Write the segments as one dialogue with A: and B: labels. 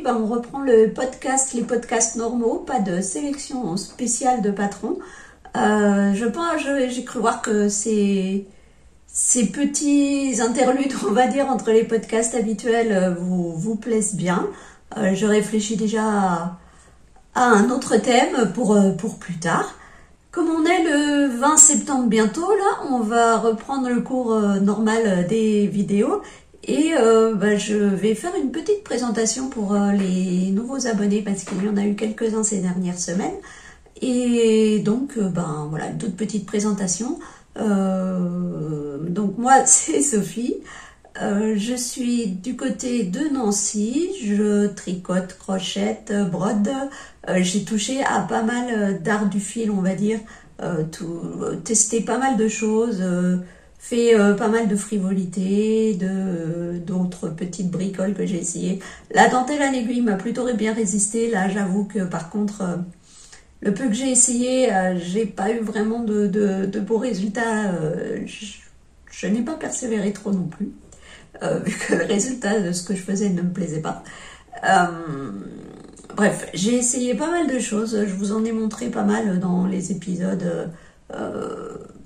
A: ben, on reprend le podcast, les podcasts normaux, pas de sélection spéciale de patrons. J'ai cru voir que ces petits interludes, on va dire, entre les podcasts habituels vous plaisent bien. Je réfléchis déjà à un autre thème pour plus tard. Comme on est le 20 septembre bientôt, là, on va reprendre le cours normal des vidéos. Et je vais faire une petite présentation pour les nouveaux abonnés parce qu'il y en a eu quelques-uns ces dernières semaines. Et donc, voilà, une toute petite présentation. Donc moi, c'est Sophie. Je suis du côté de Nancy. Je tricote, crochette, brode. J'ai touché à pas mal d'art du fil, on va dire. Testé pas mal de choses. Fait pas mal de frivolités, d'autres petites bricoles que j'ai essayé. La dentelle à l'aiguille m'a plutôt bien résisté. Là, j'avoue que par contre, le peu que j'ai essayé, j'ai pas eu vraiment de beaux résultats. Je n'ai pas persévéré trop non plus, vu que le résultat de ce que je faisais ne me plaisait pas. Bref, j'ai essayé pas mal de choses. Je vous en ai montré pas mal dans les épisodes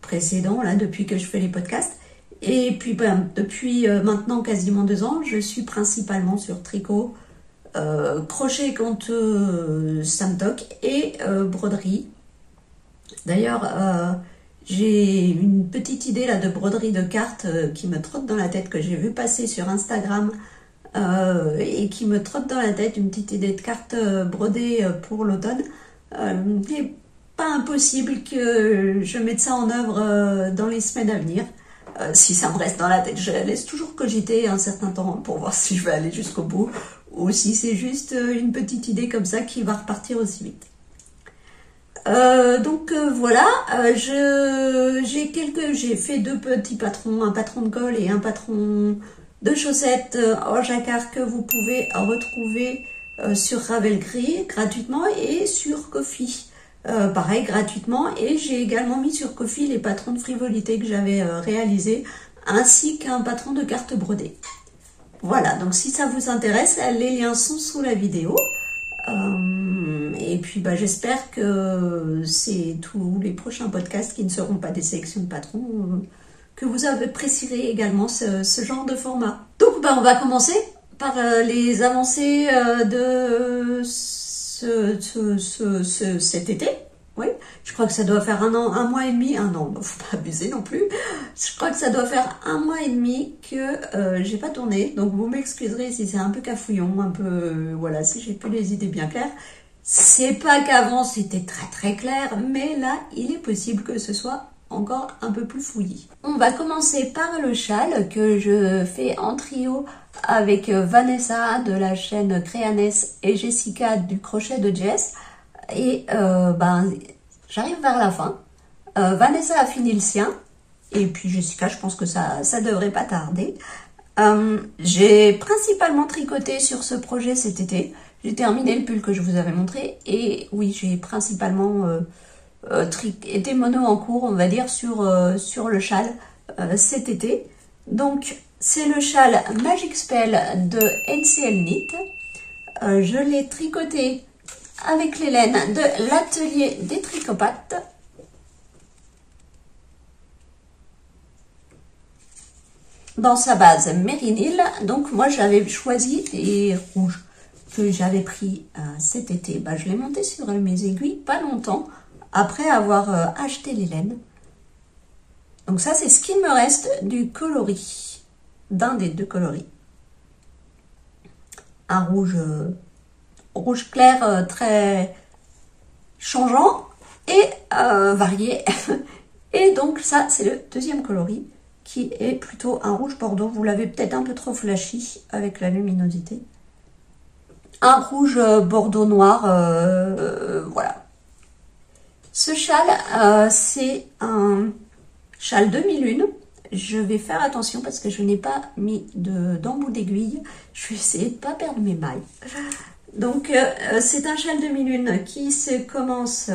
A: précédents, là, depuis que je fais les podcasts. Et puis, depuis maintenant quasiment 2 ans, je suis principalement sur tricot, crochet quand ça me toque, et broderie. D'ailleurs, j'ai une petite idée là de broderie de cartes qui me trotte dans la tête, que j'ai vu passer sur Instagram et qui me trotte dans la tête, une petite idée de cartes brodées pour l'automne. Il n'est pas impossible que je mette ça en œuvre dans les semaines à venir. Si ça me reste dans la tête, je laisse toujours cogiter un certain temps pour voir si je vais aller jusqu'au bout ou si c'est juste une petite idée comme ça qui va repartir aussi vite. Voilà, j'ai fait 2 petits patrons, un patron de colle et un patron de chaussettes en jacquard que vous pouvez retrouver sur Ravelry gratuitement et sur Ko-fi. Pareil, gratuitement, et j'ai également mis sur Ko-fi les patrons de frivolité que j'avais réalisés, ainsi qu'un patron de cartes brodées. Voilà, donc si ça vous intéresse, les liens sont sous la vidéo. Et puis j'espère que c'est tous les prochains podcasts qui ne seront pas des sélections de patrons, que vous apprécierez également ce genre de format. Donc on va commencer par les avancées de cet été. Oui, je crois que ça doit faire 1 an, 1 mois et demi, 1 an, faut pas abuser non plus. Je crois que ça doit faire 1 mois et demi que j'ai pas tourné, donc vous m'excuserez si c'est un peu cafouillon, un peu, voilà, si j'ai plus les idées bien claires. C'est pas qu'avant c'était très très clair, mais là il est possible que ce soit encore un peu plus fouillis. On va commencer par le châle que je fais en trio avec Vanessa de la chaîne Créanès et Jessica du crochet de Jess. Et j'arrive vers la fin. Vanessa a fini le sien. Et puis Jessica, je pense que ça devrait pas tarder. J'ai principalement tricoté sur ce projet cet été. J'ai terminé le pull que je vous avais montré. Et oui, j'ai principalement été mono en cours, on va dire, sur le châle cet été. Donc, c'est le châle Magic Spell de NCL Knit. Je l'ai tricoté avec les laines de l'atelier des tricopathes. Dans sa base mérinyle. Donc moi j'avais choisi les rouges que j'avais pris cet été. Je l'ai monté sur mes aiguilles pas longtemps après avoir acheté les laines. Donc ça c'est ce qu'il me reste du coloris, d'un des 2 coloris. Un rouge clair très changeant et varié. Et donc ça c'est le 2e coloris qui est plutôt un rouge bordeaux. Vous l'avez peut-être un peu trop flashy avec la luminosité. Un rouge bordeaux noir, voilà. Ce châle, c'est un châle demi-lune. Je vais faire attention parce que je n'ai pas mis d'embout d'aiguille. Je vais essayer de ne pas perdre mes mailles. Donc, c'est un châle demi-lune qui se commence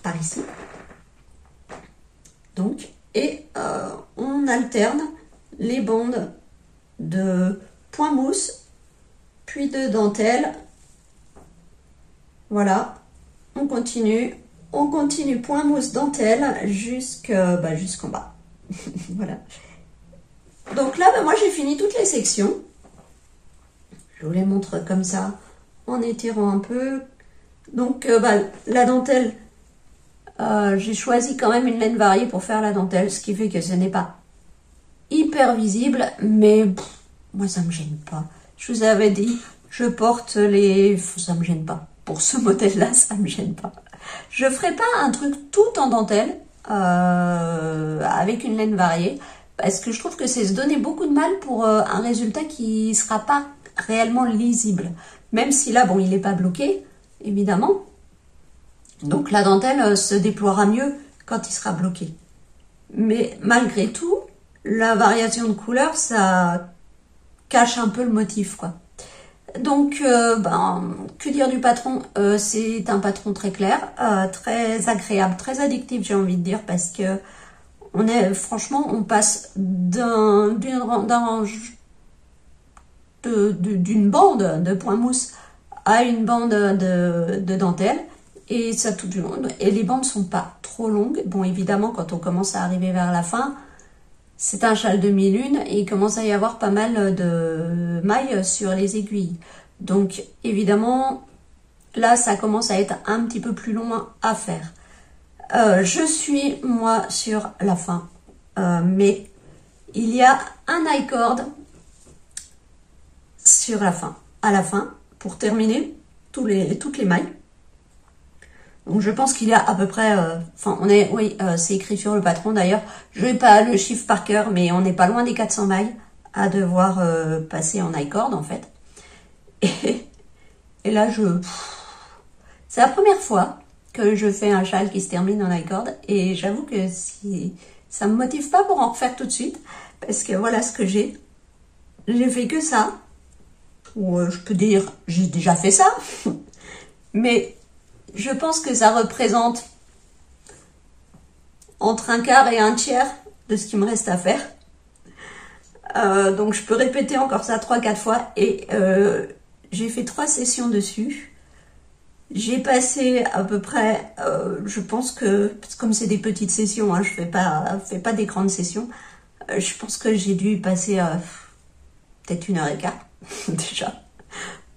A: par ici. Donc, et on alterne les bandes de point mousse puis de dentelle. Voilà, on continue point mousse dentelle jusqu'en bas. Voilà. Donc là, moi j'ai fini toutes les sections. Je vous les montre comme ça, en étirant un peu. Donc la dentelle, j'ai choisi quand même une laine variée pour faire la dentelle, ce qui fait que ce n'est pas hyper visible, mais moi ça me gêne pas. Je vous avais dit, je porte les... ça me gêne pas. Pour ce modèle-là, ça me gêne pas. Je ferai pas un truc tout en dentelle, avec une laine variée, parce que je trouve que c'est se donner beaucoup de mal pour un résultat qui sera pas réellement lisible. Même si là, bon, il n'est pas bloqué, évidemment. Donc la dentelle se déploiera mieux quand il sera bloqué. Mais malgré tout, la variation de couleur, ça cache un peu le motif, quoi. Donc, que dire du patron? C'est un patron très clair, très agréable, très addictif, j'ai envie de dire, parce que franchement, on passe d'une bande de point mousse à une bande de dentelle, et ça tout du long. Et les bandes sont pas trop longues. Bon, évidemment, quand on commence à arriver vers la fin, c'est un châle demi-lune et il commence à y avoir pas mal de mailles sur les aiguilles. Donc, évidemment, là, ça commence à être un petit peu plus long à faire. Je suis, moi, sur la fin. Mais il y a un I-cord sur la fin. À la fin, pour terminer toutes les mailles. Donc je pense qu'il y a à peu près, c'est écrit sur le patron d'ailleurs, je n'ai pas le chiffre par cœur, mais on n'est pas loin des 400 mailles à devoir passer en I-cord en fait. Et là, c'est la première fois que je fais un châle qui se termine en I-cord, et j'avoue que ça me motive pas pour en refaire tout de suite, parce que voilà ce que j'ai. J'ai fait que ça, ou je peux dire, j'ai déjà fait ça, mais je pense que ça représente entre un quart et un tiers de ce qui me reste à faire. Donc je peux répéter encore ça 3-4 fois. Et j'ai fait 3 sessions dessus. J'ai passé à peu près, je pense que, comme c'est des petites sessions, hein, je fais pas des grandes sessions, je pense que j'ai dû passer peut-être 1h15 déjà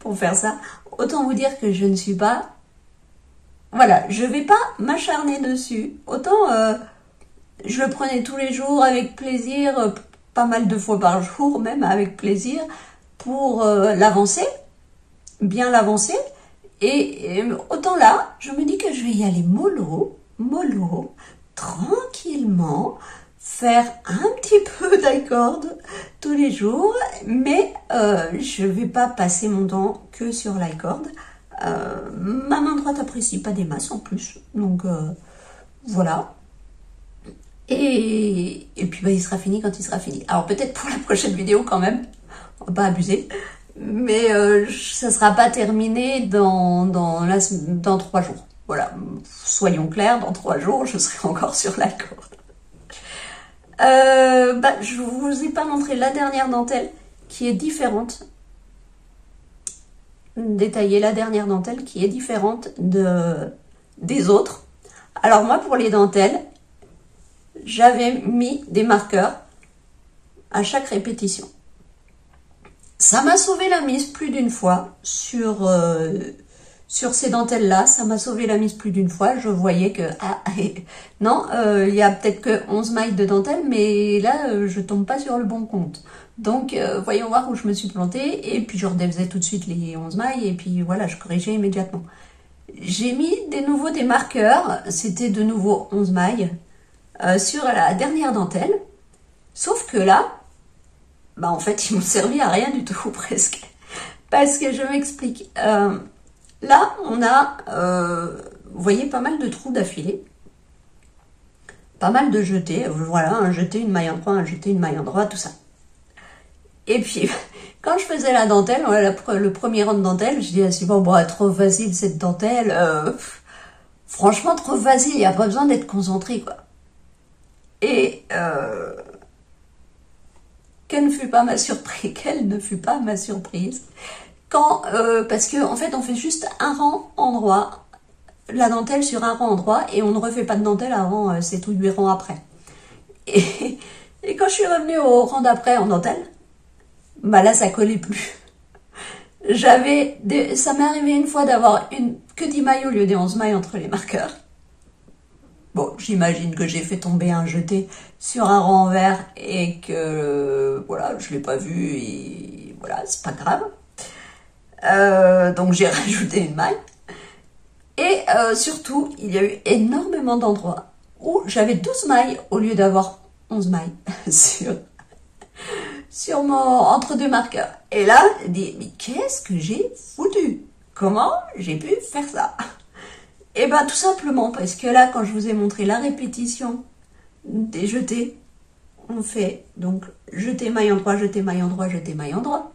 A: pour faire ça. Autant vous dire que je ne suis pas... Voilà, je vais pas m'acharner dessus. Autant je le prenais tous les jours avec plaisir, pas mal de fois par jour même avec plaisir, pour l'avancer, bien l'avancer. Et autant là, je me dis que je vais y aller mollo, tranquillement, faire un petit peu d'accord tous les jours, mais je vais pas passer mon temps que sur l'accord. Ma main droite apprécie pas des masses en plus, donc voilà. Et puis il sera fini quand il sera fini. Alors peut-être pour la prochaine vidéo quand même, on va pas abuser, mais ça sera pas terminé dans 3 jours. Voilà, soyons clairs, dans 3 jours, je serai encore sur la corde. Je vous ai pas montré la dernière dentelle qui est différente. Détailler la dernière dentelle qui est différente des autres. Alors moi, pour les dentelles, j'avais mis des marqueurs à chaque répétition. Ça m'a sauvé la mise plus d'une fois sur ces dentelles-là. Ça m'a sauvé la mise plus d'une fois. Je voyais que, non, il y a peut-être que 11 mailles de dentelle, mais là, je tombe pas sur le bon compte. Donc, voyons voir où je me suis plantée. Et puis, je redéfaisais tout de suite les 11 mailles. Et puis, voilà, je corrigeais immédiatement. J'ai mis des marqueurs. C'était de nouveau 11 mailles sur la dernière dentelle. Sauf que là, en fait, ils m'ont servi à rien du tout, presque. Parce que je m'explique. Là, on a, vous voyez, pas mal de trous d'affilée. Pas mal de jetés. Voilà, un jeté, une maille en croix, un jeté, une maille en droit, tout ça. Et puis, quand je faisais la dentelle, le premier rang de dentelle, je dis, bon, trop facile cette dentelle. Franchement, trop facile, il n'y a pas besoin d'être concentré, quoi. Et quelle ne fut pas ma surprise Parce que en fait, on fait juste un rang endroit, la dentelle sur un rang endroit, et on ne refait pas de dentelle avant 7 ou 8 rangs après. Et, et quand je suis revenue au rang d'après en dentelle, bah là, ça collait plus. Ça m'est arrivé une fois d'avoir que 10 mailles au lieu des 11 mailles entre les marqueurs. Bon, j'imagine que j'ai fait tomber un jeté sur un rang en vert et que, voilà, je l'ai pas vu et voilà, c'est pas grave. Donc j'ai rajouté une maille. Et surtout, il y a eu énormément d'endroits où j'avais 12 mailles au lieu d'avoir 11 mailles sur entre deux marqueurs. Et là, je dis, mais qu'est-ce que j'ai foutu? Comment j'ai pu faire ça? Et bien tout simplement parce que là, quand je vous ai montré la répétition des jetés, on fait donc jeter maille endroit, jeter maille endroit, jeter maille endroit.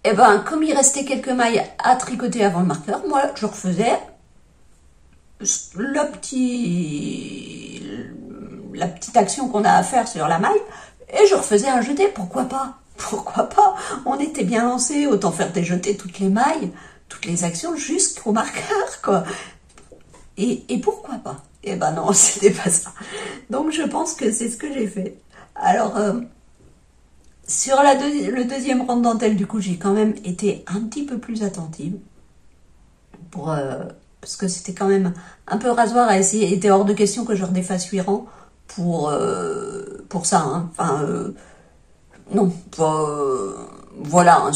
A: Et ben comme il restait quelques mailles à tricoter avant le marqueur, moi je refaisais la petite action qu'on a à faire sur la maille et je refaisais un jeté. Pourquoi pas? Pourquoi pas? On était bien lancés, autant faire des jetés toutes les mailles, toutes les actions jusqu'au marqueur, quoi. Et pourquoi pas? Eh ben non, c'était pas ça. Donc je pense que c'est ce que j'ai fait. Alors, sur le deuxième rang de dentelle, du coup, j'ai quand même été un petit peu plus attentive. Parce que c'était quand même un peu rasoir à essayer. Il était hors de question que je redéfasse 8 rangs pour ça. Hein. Enfin, non, voilà. Hein,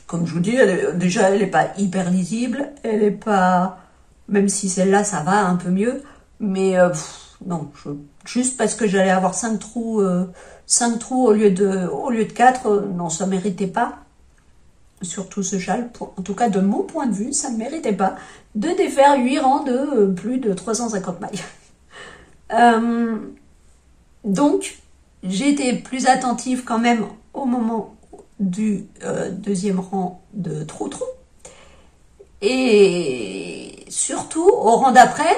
A: comme je vous dis, déjà, elle n'est pas hyper lisible. Elle n'est pas... Même si celle-là, ça va un peu mieux. Mais non, juste parce que j'allais avoir 5 trous au lieu de 4, non, ça ne méritait pas. Surtout ce châle, en tout cas de mon point de vue, ça ne méritait pas de défaire 8 rangs de plus de 350 mailles. Donc, j'ai été plus attentive quand même au moment du deuxième rang de trou-trou. Et surtout, au rang d'après,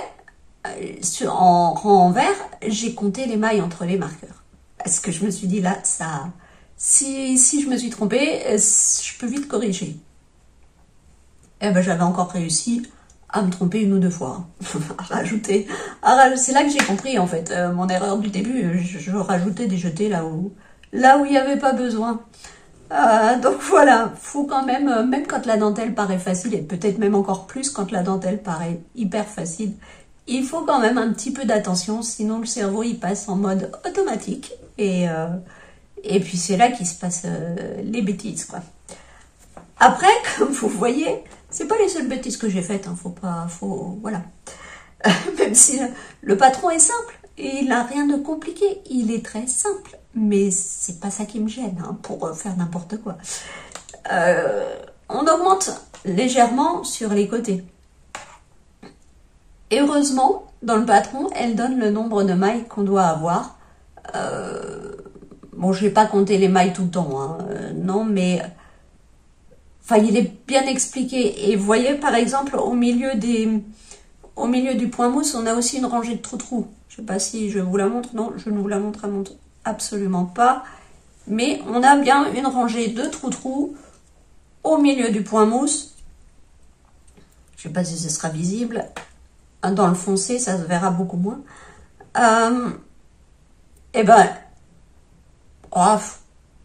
A: en rang en vert, j'ai compté les mailles entre les marqueurs. Parce que je me suis dit, là, ça... Si je me suis trompée, je peux vite corriger. Eh ben, j'avais encore réussi à me tromper 1 ou 2 fois. à rajouter. C'est là que j'ai compris, en fait, mon erreur du début. Je rajoutais des jetés là où il n'y avait pas besoin. Donc voilà, faut quand même quand la dentelle paraît facile, et peut-être même encore plus quand la dentelle paraît hyper facile, il faut quand même un petit peu d'attention, sinon le cerveau il passe en mode automatique, et puis c'est là qu'il se passe les bêtises, quoi. Après, comme vous voyez, c'est pas les seules bêtises que j'ai faites, hein, voilà. Même si le patron est simple, et il n'a rien de compliqué, il est très simple. Mais c'est pas ça qui me gêne, hein, pour faire n'importe quoi. On augmente légèrement sur les côtés. Et heureusement, dans le patron, elle donne le nombre de mailles qu'on doit avoir. Bon, je vais pas compter les mailles tout le temps, hein, non, mais... Enfin, il est bien expliqué. Et vous voyez, par exemple, au milieu du point mousse, on a aussi une rangée de trous-trous. Je sais pas si je vous la montre. Non, je ne vous la montre absolument pas. Mais on a bien une rangée de trous-trous au milieu du point mousse. Je sais pas si ce sera visible. Dans le foncé, ça se verra beaucoup moins. Et ben,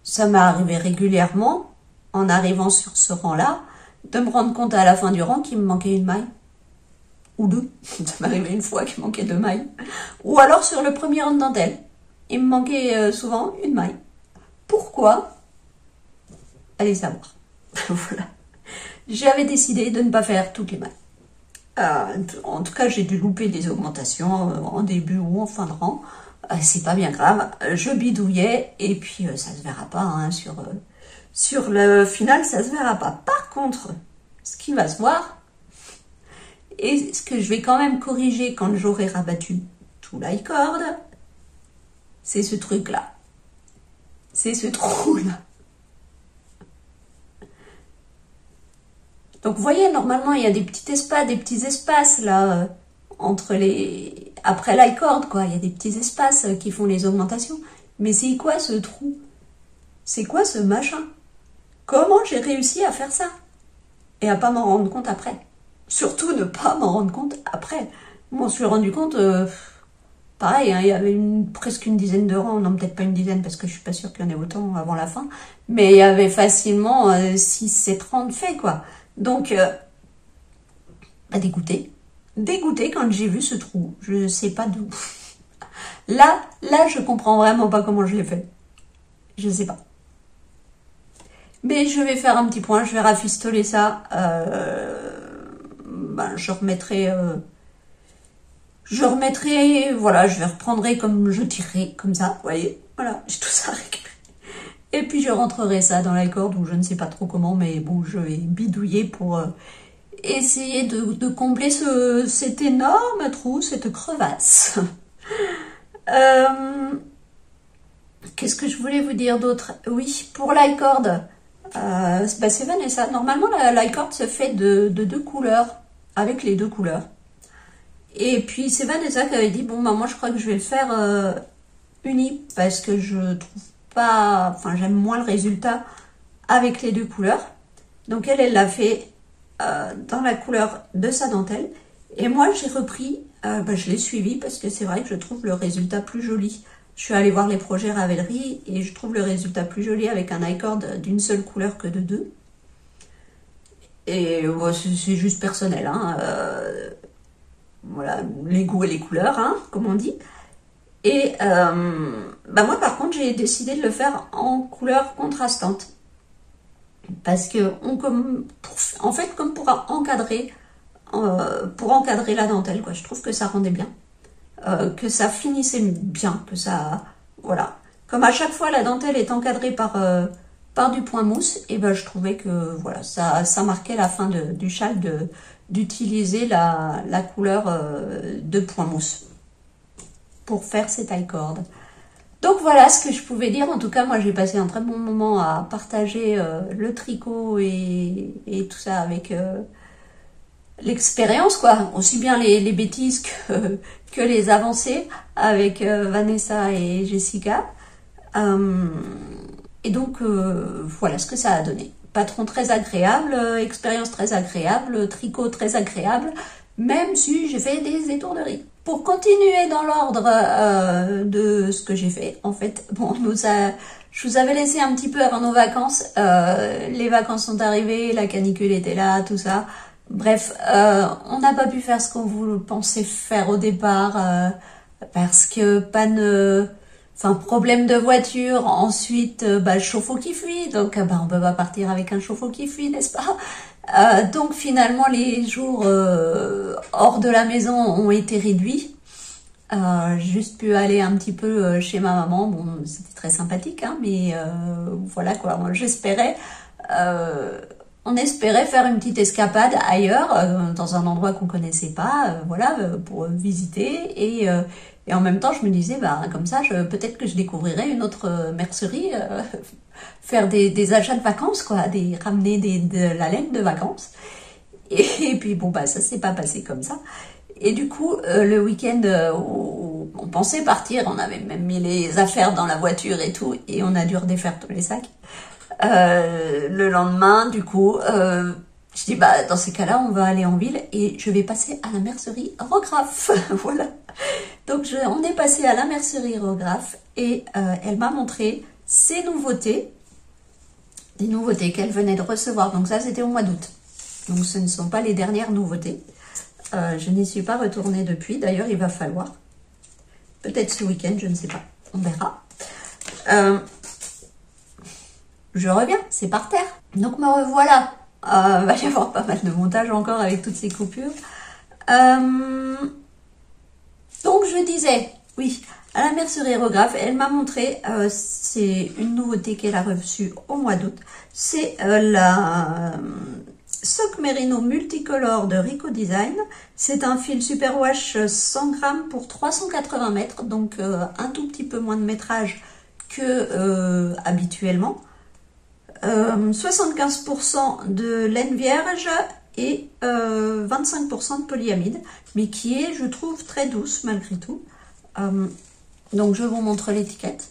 A: ça m'est arrivé régulièrement, en arrivant sur ce rang-là, de me rendre compte à la fin du rang qu'il me manquait une maille. Ou 2. Ça m'est arrivé une fois qu'il manquait 2 mailles. Ou alors sur le premier rang de dentelle. Il me manquait souvent une maille. Pourquoi? Allez savoir. Voilà. J'avais décidé de ne pas faire toutes les mailles. En tout cas, j'ai dû louper des augmentations en début ou en fin de rang. C'est pas bien grave. Je bidouillais et puis ça se verra pas. Hein, sur le final, ça se verra pas. Par contre, ce qui va se voir, et ce que je vais quand même corriger quand j'aurai rabattu tout l'i-cord, c'est ce truc-là. C'est ce trou-là. Donc, vous voyez, normalement, il y a des petits espaces, là, après l'i-cord, quoi. Il y a des petits espaces qui font les augmentations. Mais c'est quoi ce trou? C'est quoi ce machin? Comment j'ai réussi à faire ça? Et à pas m'en rendre compte après. Surtout ne pas m'en rendre compte après. Je m'en suis rendu compte, pareil, hein, il y avait presque une dizaine de rangs, non peut-être pas une dizaine parce que je suis pas sûre qu'il y en ait autant avant la fin, mais il y avait facilement 6, 7 rangs de fait quoi. Donc, dégoûté. Dégoûté quand j'ai vu ce trou. Je sais pas d'où. Là, je comprends vraiment pas comment je l'ai fait. Je sais pas. Mais je vais faire un petit point, je vais rafistoler ça. Je remettrai, voilà, je vais reprendre comme je tirerai, comme ça, vous voyez. Voilà, j'ai tout ça récupéré. Et puis je rentrerai ça dans la corde, ou je ne sais pas trop comment, mais bon, je vais bidouiller pour essayer de combler cet énorme trou, cette crevasse. Qu'est-ce que je voulais vous dire d'autre? Oui, pour l'icord, c'est Vanessa. Normalement, l'icord se fait de 2 couleurs, avec les 2 couleurs. Et puis c'est Vanessa qui avait dit, bon, moi je crois que je vais le faire uni, parce que je trouve pas, enfin j'aime moins le résultat avec les 2 couleurs. Donc elle l'a fait dans la couleur de sa dentelle. Et moi j'ai repris, je l'ai suivi parce que c'est vrai que je trouve le résultat plus joli. Je suis allée voir les projets Ravelry et je trouve le résultat plus joli avec un icord d'une seule couleur que de 2. Et c'est juste personnel, hein. Voilà, les goûts et les couleurs, hein, comme on dit. Et moi par contre j'ai décidé de le faire en couleur contrastante. Parce que en fait comme pour encadrer la dentelle, quoi. Je trouve que ça rendait bien. Que ça finissait bien, que ça... Voilà. Comme à chaque fois la dentelle est encadrée par du point mousse, et je trouvais que voilà, ça marquait la fin du châle d'utiliser la couleur de point mousse pour faire cette taille corde. Donc voilà ce que je pouvais dire. En tout cas, moi j'ai passé un très bon moment à partager le tricot et tout ça avec l'expérience, quoi. Aussi bien les bêtises que les avancées avec Vanessa et Jessica. Et donc voilà ce que ça a donné. Patron très agréable, expérience très agréable, tricot très agréable, même si j'ai fait des étourderies. Pour continuer dans l'ordre de ce que j'ai fait, en fait, bon, je vous avais laissé un petit peu avant nos vacances. Les vacances sont arrivées, la canicule était là, tout ça. Bref, on n'a pas pu faire ce qu'on voulait penser faire au départ parce que problème de voiture. Ensuite, le chauffe-eau qui fuit, donc on peut pas partir avec un chauffe-eau qui fuit, n'est-ce pas? Donc finalement, les jours hors de la maison ont été réduits. J'ai juste pu aller un petit peu chez ma maman. Bon, c'était très sympathique, hein, mais voilà quoi. Moi, on espérait faire une petite escapade ailleurs, dans un endroit qu'on connaissait pas, pour visiter. Et en même temps, je me disais, comme ça, peut-être que je découvrirais une autre mercerie, faire des achats de vacances, quoi, ramener de la laine de vacances. Et puis bon, ça s'est pas passé comme ça. Et du coup, le week-end où on pensait partir, on avait même mis les affaires dans la voiture et tout, et on a dû redéfaire tous les sacs. Le lendemain, du coup, je dis, dans ces cas-là, on va aller en ville et je vais passer à la mercerie Rographe. Voilà. Donc, on est passé à la mercerie Rographe et elle m'a montré ses nouveautés, des nouveautés qu'elle venait de recevoir. Donc ça, c'était au mois d'août. Donc, ce ne sont pas les dernières nouveautés. Je n'y suis pas retournée depuis. D'ailleurs, il va falloir. Peut-être ce week-end, je ne sais pas. On verra. Je reviens, c'est par terre. Donc me revoilà. Va y avoir pas mal de montage encore avec toutes ces coupures. Donc je disais, oui, à la mercerie Rographe, elle m'a montré, c'est une nouveauté qu'elle a reçue au mois d'août. C'est la Sock Merino multicolore de Rico Design. C'est un fil superwash 100 grammes pour 380 mètres, donc un tout petit peu moins de métrage que habituellement. 75% de laine vierge et 25% de polyamide, mais qui est, je trouve, très douce malgré tout. Donc je vous montre l'étiquette.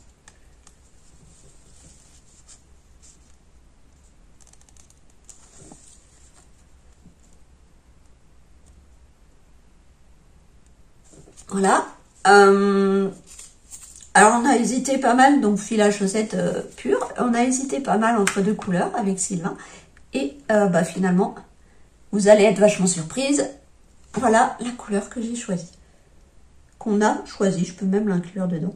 A: Voilà. Alors on a hésité pas mal, donc fil à chaussette pur. On a hésité pas mal entre deux couleurs avec Sylvain. Et bah, finalement, vous allez être vachement surprise. Voilà la couleur que j'ai choisie. Qu'on a choisie, je peux même l'inclure dedans.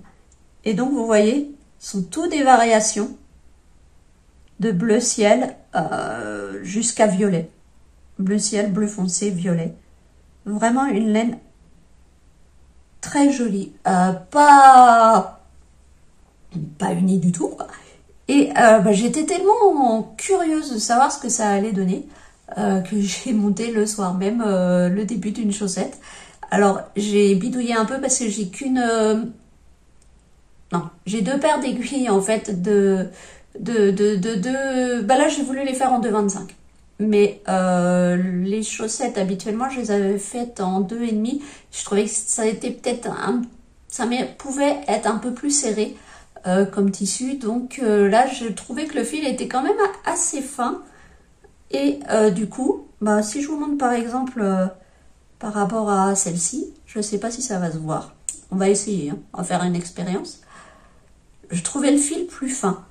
A: Et donc vous voyez, ce sont toutes des variations de bleu ciel jusqu'à violet. Bleu ciel, bleu foncé, violet. Vraiment une laine très jolie. Pas unie du tout, quoi. Et bah, j'étais tellement curieuse de savoir ce que ça allait donner que j'ai monté le soir même le début d'une chaussette. Alors j'ai bidouillé un peu parce que j'ai qu'une... non, j'ai deux paires d'aiguilles en fait bah là j'ai voulu les faire en 2,25. Mais les chaussettes habituellement je les avais faites en 2,5. Je trouvais que ça était peut-être pouvait être un peu plus serré comme tissu. Donc là je trouvais que le fil était quand même assez fin. Et du coup, bah, si je vous montre par exemple par rapport à celle-ci, je ne sais pas si ça va se voir. On va essayer, hein. On va faire une expérience. Je trouvais le fil plus fin.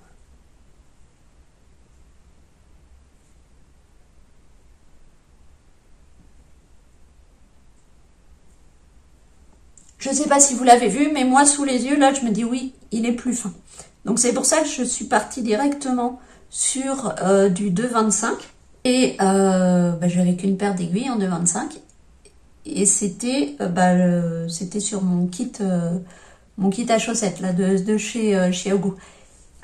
A: Je ne sais pas si vous l'avez vu, mais moi sous les yeux, là, je me dis oui, il est plus fin. Donc c'est pour ça que je suis partie directement sur du 2,25. Et bah, j'avais qu'une paire d'aiguilles en 2,25. Et c'était c'était sur mon kit à chaussettes là, de chez Xiaogu.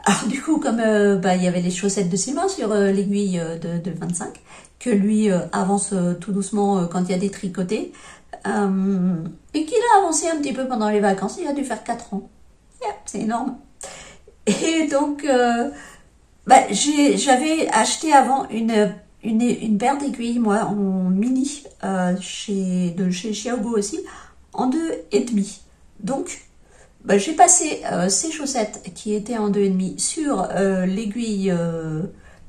A: Alors du coup, comme bah, il y avait les chaussettes de Sylvain sur l'aiguille de 25, que lui avance tout doucement quand il y a des tricotés, et qu'il a avancé un petit peu pendant les vacances, il a dû faire 4 ans. Yeah, c'est énorme. Et donc, bah, j'avais acheté avant une paire d'aiguilles, moi, en mini, chez Xiaogu aussi, en 2,5. Donc, bah, j'ai passé ces chaussettes qui étaient en 2,5 sur l'aiguille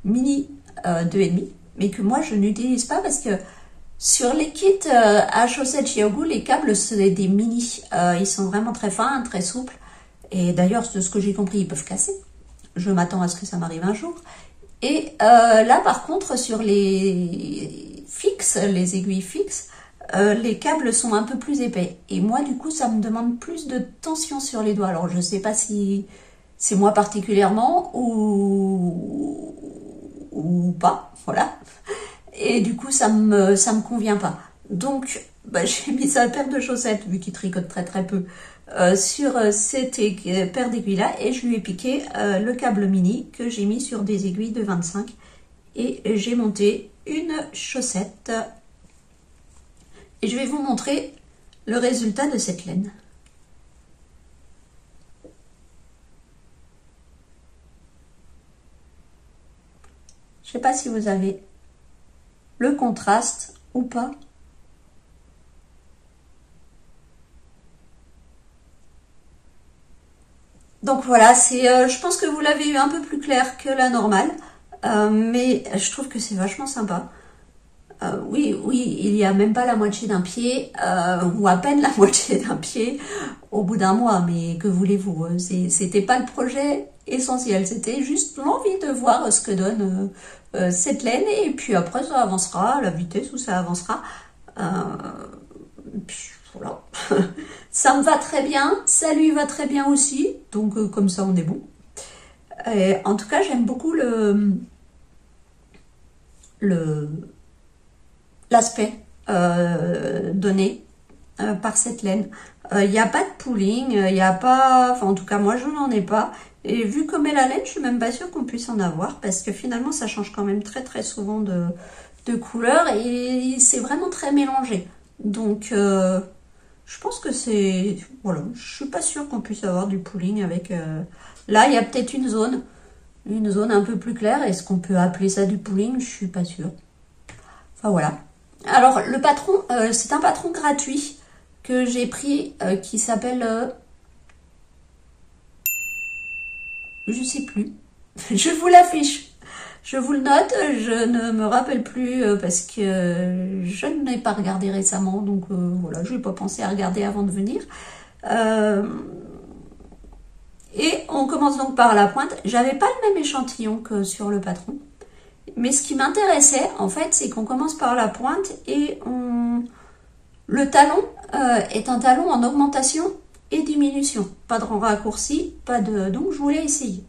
A: mini 2,5, mais que moi, je n'utilise pas parce que sur les kits à chaussettes Xiaogu, les câbles, c'est des mini. Ils sont vraiment très fins, très souples. Et d'ailleurs, de ce que j'ai compris, ils peuvent casser. Je m'attends à ce que ça m'arrive un jour. Et là, par contre, sur les fixes, les aiguilles fixes, les câbles sont un peu plus épais. Et moi, du coup, ça me demande plus de tension sur les doigts. Alors, je ne sais pas si c'est moi particulièrement ou pas. Voilà. Et du coup, ça me convient pas. Donc, bah, j'ai mis sa paire de chaussettes, vu qu'il tricote très très peu, sur cette paire d'aiguilles là, et je lui ai piqué le câble mini que j'ai mis sur des aiguilles de 25, et j'ai monté une chaussette. Et je vais vous montrer le résultat de cette laine. Je sais pas si vous avez le contraste ou pas. Donc voilà, je pense que vous l'avez eu un peu plus clair que la normale, mais je trouve que c'est vachement sympa. Oui, il y a même pas la moitié d'un pied, ou à peine la moitié d'un pied au bout d'un mois, mais que voulez-vous, c'était pas le projet essentiel, c'était juste l'envie de voir ce que donne cette laine, et puis après ça avancera à la vitesse où ça avancera. Puis voilà, ça me va très bien, ça lui va très bien aussi, donc comme ça on est bon. Et en tout cas, j'aime beaucoup l'aspect donné par cette laine. Il n'y a pas de pooling, il n'y a pas... Enfin, en tout cas, moi, je n'en ai pas. Et vu comme est la laine, je suis même pas sûre qu'on puisse en avoir, parce que finalement, ça change quand même très très souvent de couleur, et c'est vraiment très mélangé. Donc, je pense que c'est... Voilà, je suis pas sûre qu'on puisse avoir du pooling avec... Là, il y a peut-être une zone un peu plus claire. Est-ce qu'on peut appeler ça du pooling? Je suis pas sûre. Enfin, voilà. Alors, le patron, c'est un patron gratuit que j'ai pris qui s'appelle... je sais plus. Je vous l'affiche Je vous le note, je ne me rappelle plus parce que je n'ai pas regardé récemment, donc voilà, je n'ai pas pensé à regarder avant de venir. Et on commence donc par la pointe. J'avais pas le même échantillon que sur le patron. Mais ce qui m'intéressait, en fait, c'est qu'on commence par la pointe et le talon est un talon en augmentation et diminution. Pas de raccourci, pas de... Donc, je voulais essayer.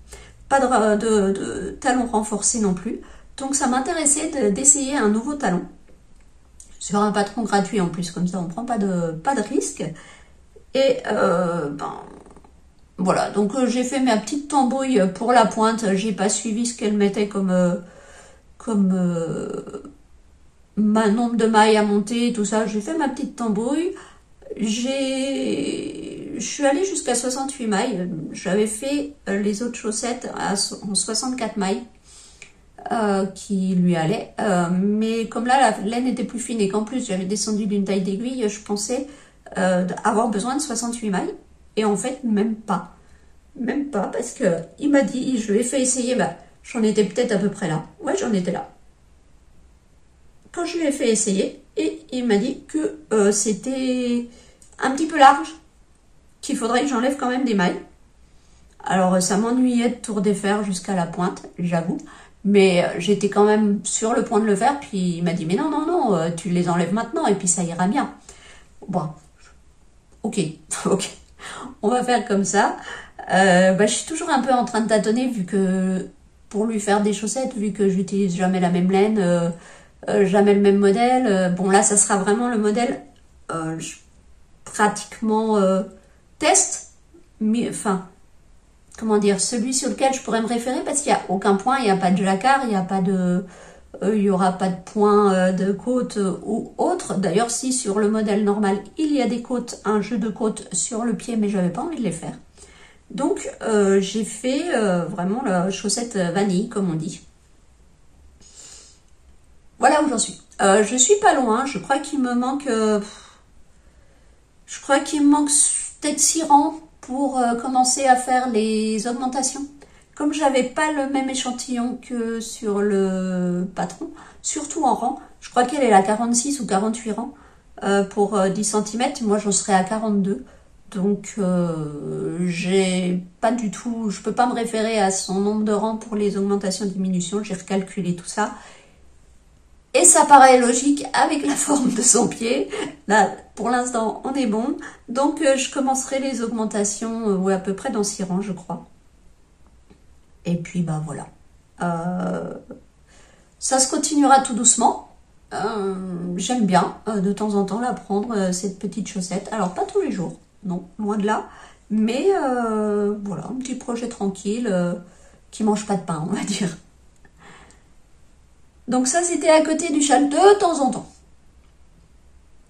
A: Pas de talon renforcé non plus. Donc, ça m'intéressait d'essayer un nouveau talon. Sur un patron gratuit en plus, comme ça, on prend pas de risque. Et, voilà. Donc, j'ai fait ma petite tambouille pour la pointe. J'ai pas suivi ce qu'elle mettait comme ma nombre de mailles à monter, tout ça. J'ai fait ma petite tambouille. Je suis allée jusqu'à 68 mailles. J'avais fait les autres chaussettes en 64 mailles qui lui allaient. Mais comme là, la laine était plus fine et qu'en plus, j'avais descendu d'une taille d'aiguille, je pensais avoir besoin de 68 mailles. Et en fait, même pas. Même pas, parce que il m'a dit, je lui ai fait essayer, j'en étais peut-être à peu près là. Ouais, j'en étais là. Quand je lui ai fait essayer, et il m'a dit que c'était un petit peu large, qu'il faudrait que j'enlève quand même des mailles. Alors, ça m'ennuyait de tout redéfaire jusqu'à la pointe, j'avoue. Mais j'étais quand même sur le point de le faire, puis il m'a dit, mais non, non, non, tu les enlèves maintenant, et puis ça ira bien. Bon, ok, ok. On va faire comme ça. Je suis toujours un peu en train de tâtonner, vu que pour lui faire des chaussettes, vu que j'utilise jamais la même laine, jamais le même modèle. Bon, là, ça sera vraiment le modèle pratiquement test, mais enfin, comment dire, celui sur lequel je pourrais me référer, parce qu'il n'y a aucun point, il n'y a pas de jacquard, il n'y a pas de... il n'y aura pas de point de côte ou autre. D'ailleurs, si sur le modèle normal, il y a des côtes, un jeu de côtes sur le pied, mais j'avais pas envie de les faire. Donc, j'ai fait vraiment la chaussette vanille, comme on dit. Voilà où j'en suis. Je suis pas loin. Je crois qu'il me manque... je crois qu'il me manque peut-être 6 rangs pour commencer à faire les augmentations. Comme j'avais pas le même échantillon que sur le patron, surtout en rang, je crois qu'elle est à 46 ou 48 rangs pour 10 cm. Moi, j'en serais à 42. Donc, j'ai pas du tout... Je peux pas me référer à son nombre de rangs pour les augmentations-diminutions. J'ai recalculé tout ça. Et ça paraît logique avec la forme de son pied. Là, pour l'instant, on est bon. Donc, je commencerai les augmentations à peu près dans 6 rangs, je crois. Et puis, voilà. Ça se continuera tout doucement. J'aime bien, de temps en temps, la prendre, cette petite chaussette. Alors, pas tous les jours, non, loin de là. Mais, voilà, un petit projet tranquille, qui mange pas de pain, on va dire. Donc ça, c'était à côté du châle de temps en temps.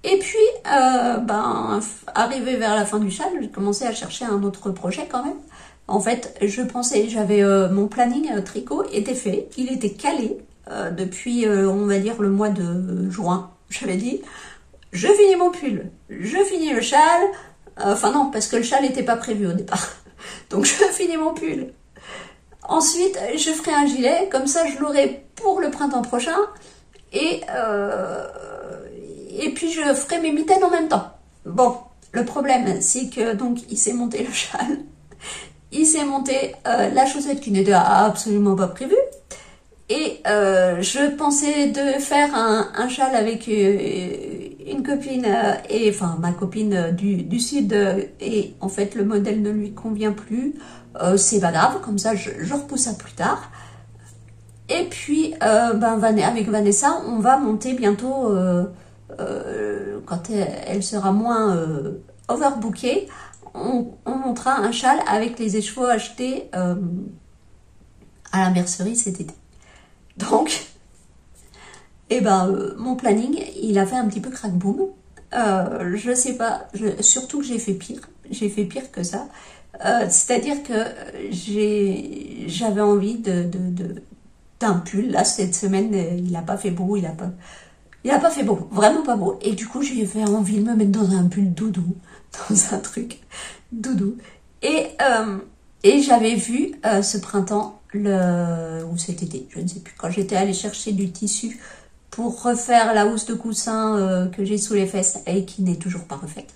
A: Et puis, arrivé vers la fin du châle, j'ai commencé à chercher un autre projet quand même. En fait, je pensais, j'avais mon planning tricot était fait, il était calé depuis, on va dire, le mois de juin. J'avais dit, je finis mon pull, je finis le châle. Enfin non, parce que le châle n'était pas prévu au départ. Donc je finis mon pull. Ensuite, je ferai un gilet, comme ça je l'aurai pour le printemps prochain. Et puis je ferai mes mitaines en même temps. Bon, le problème, c'est que donc il s'est monté le châle. Il s'est monté la chaussette qui n'était absolument pas prévue. Et je pensais de faire un châle avec une copine, enfin ma copine du sud, et en fait le modèle ne lui convient plus. C'est pas grave, comme ça je repousse ça plus tard. Et puis avec Vanessa, on va monter bientôt, quand elle sera moins overbookée, on montera un châle avec les écheveaux achetés à la mercerie cet été. Donc, mon planning, il a fait un petit peu crack-boom. Je sais pas, surtout que j'ai fait pire. J'ai fait pire que ça. C'est-à-dire que j'avais envie d'un pull. Là, cette semaine, il n'a pas fait beau, il a pas fait beau, vraiment pas beau. Et du coup, j'ai fait envie de me mettre dans un pull doudou, dans un truc doudou. Et j'avais vu ce printemps ou cet été, je ne sais plus, quand j'étais allée chercher du tissu pour refaire la housse de coussin que j'ai sous les fesses et qui n'est toujours pas refaite.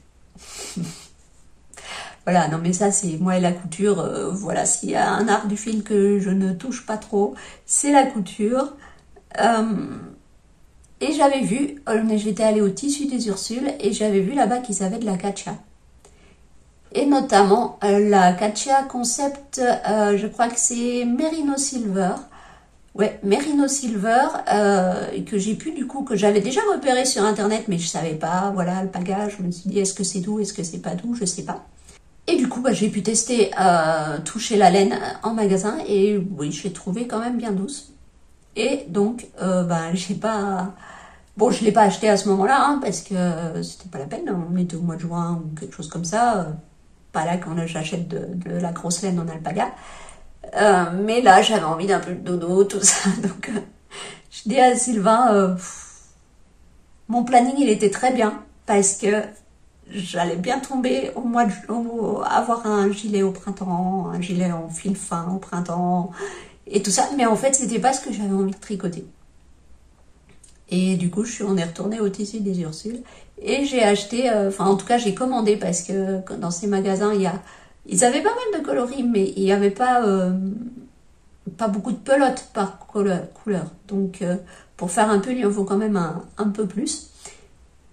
A: Voilà, non mais ça c'est moi et la couture, voilà, s'il y a un art du fil que je ne touche pas trop, c'est la couture. Et j'avais vu, j'étais allée au tissu des Ursules et j'avais vu là-bas qu'ils avaient de la catcha. Et notamment la catcha concept, je crois que c'est Merino Silver. Ouais, Merino Silver, que j'ai pu du coup, que j'avais déjà repéré sur internet, mais je savais pas, voilà, alpaga, je me suis dit est-ce que c'est doux, est-ce que c'est pas doux, je sais pas. Et du coup, bah, j'ai pu tester, toucher la laine en magasin, et oui, je l'ai trouvée quand même bien douce. Et donc, bah, j'ai pas... Bon, je l'ai pas acheté à ce moment-là, hein, parce que c'était pas la peine, on était au mois de juin ou quelque chose comme ça, pas là quand j'achète de la grosse laine en alpaga. Mais là, j'avais envie d'un peu de dodo, tout ça. Donc, je dis à Sylvain, mon planning, il était très bien parce que j'allais bien tomber au mois de avoir un gilet au printemps, un gilet en fil fin au printemps et tout ça. Mais en fait, c'était pas ce que j'avais envie de tricoter. Et du coup, on est retourné au tissu des Ursules et j'ai acheté, enfin en tout cas, j'ai commandé parce que dans ces magasins, ils avaient pas mal de coloris, mais il n'y avait pas beaucoup de pelotes par couleur. Donc, pour faire un pull, il en faut quand même un peu plus.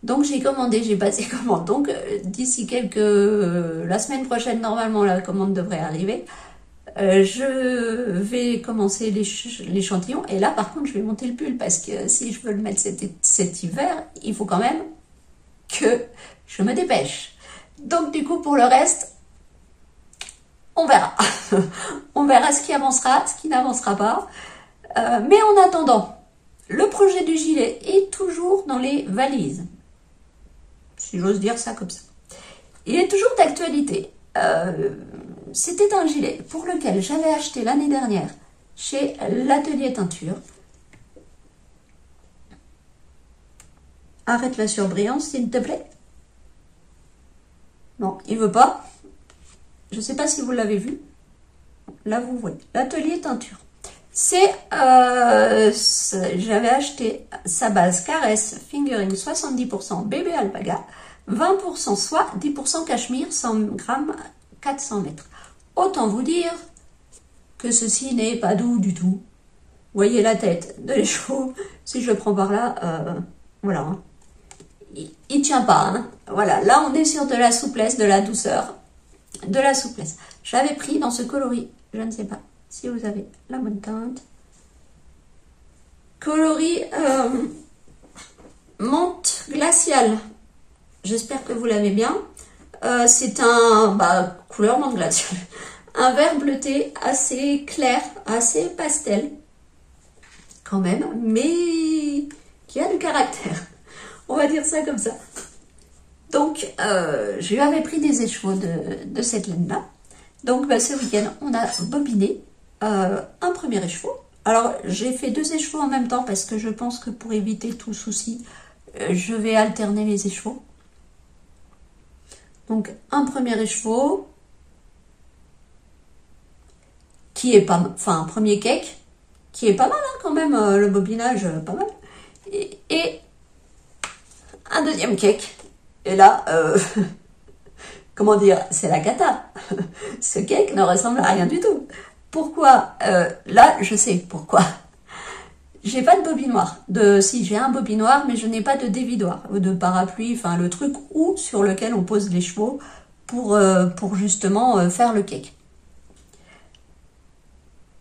A: Donc, j'ai commandé, j'ai passé commande. Donc, d'ici la semaine prochaine, normalement, la commande devrait arriver. Je vais commencer l'échantillon. Et là, par contre, je vais monter le pull parce que si je veux le mettre cet hiver, il faut quand même que je me dépêche. Donc, du coup, pour le reste... on verra. On verra ce qui avancera, ce qui n'avancera pas. Mais en attendant, le projet du gilet est toujours dans les valises. Si j'ose dire ça comme ça. Il est toujours d'actualité. C'était un gilet pour lequel j'avais acheté l'année dernière chez l'atelier teinture. Arrête la surbrillance, s'il te plaît. Non, il veut pas. Je ne sais pas si vous l'avez vu. Là, vous voyez. L'atelier teinture. J'avais acheté sa base caresse fingering 70% bébé alpaga, 20% soie, 10% cachemire, 100 grammes, 400 mètres. Autant vous dire que ceci n'est pas doux du tout. Vous voyez la tête de l'écheveau. Si je le prends par là, voilà. Hein. Il tient pas. Hein. Voilà. Là, on est sur de la souplesse, de la douceur. De la souplesse. J'avais pris dans ce coloris, je ne sais pas si vous avez la bonne teinte, coloris menthe glaciale. J'espère que vous l'avez bien. C'est un couleur menthe glaciale, un vert bleuté assez clair, assez pastel quand même, mais qui a du caractère. On va dire ça comme ça. Donc, je lui avais pris des écheveaux de cette laine-là. Donc, ce week-end, on a bobiné un premier écheveau. Alors, j'ai fait 2 écheveaux en même temps parce que je pense que pour éviter tout souci, je vais alterner les écheveaux. Donc, un premier écheveau qui est pas mal, enfin, un premier cake qui est pas mal hein, quand même, le bobinage, pas mal. Et un deuxième cake. Et là, comment dire, c'est la cata. Ce cake ne ressemble à rien du tout. Pourquoi là, je sais pourquoi. J'ai pas de bobinoir. Si, j'ai un bobinoir, mais je n'ai pas de dévidoir, de parapluie, enfin le truc sur lequel on pose les chevaux pour justement faire le cake.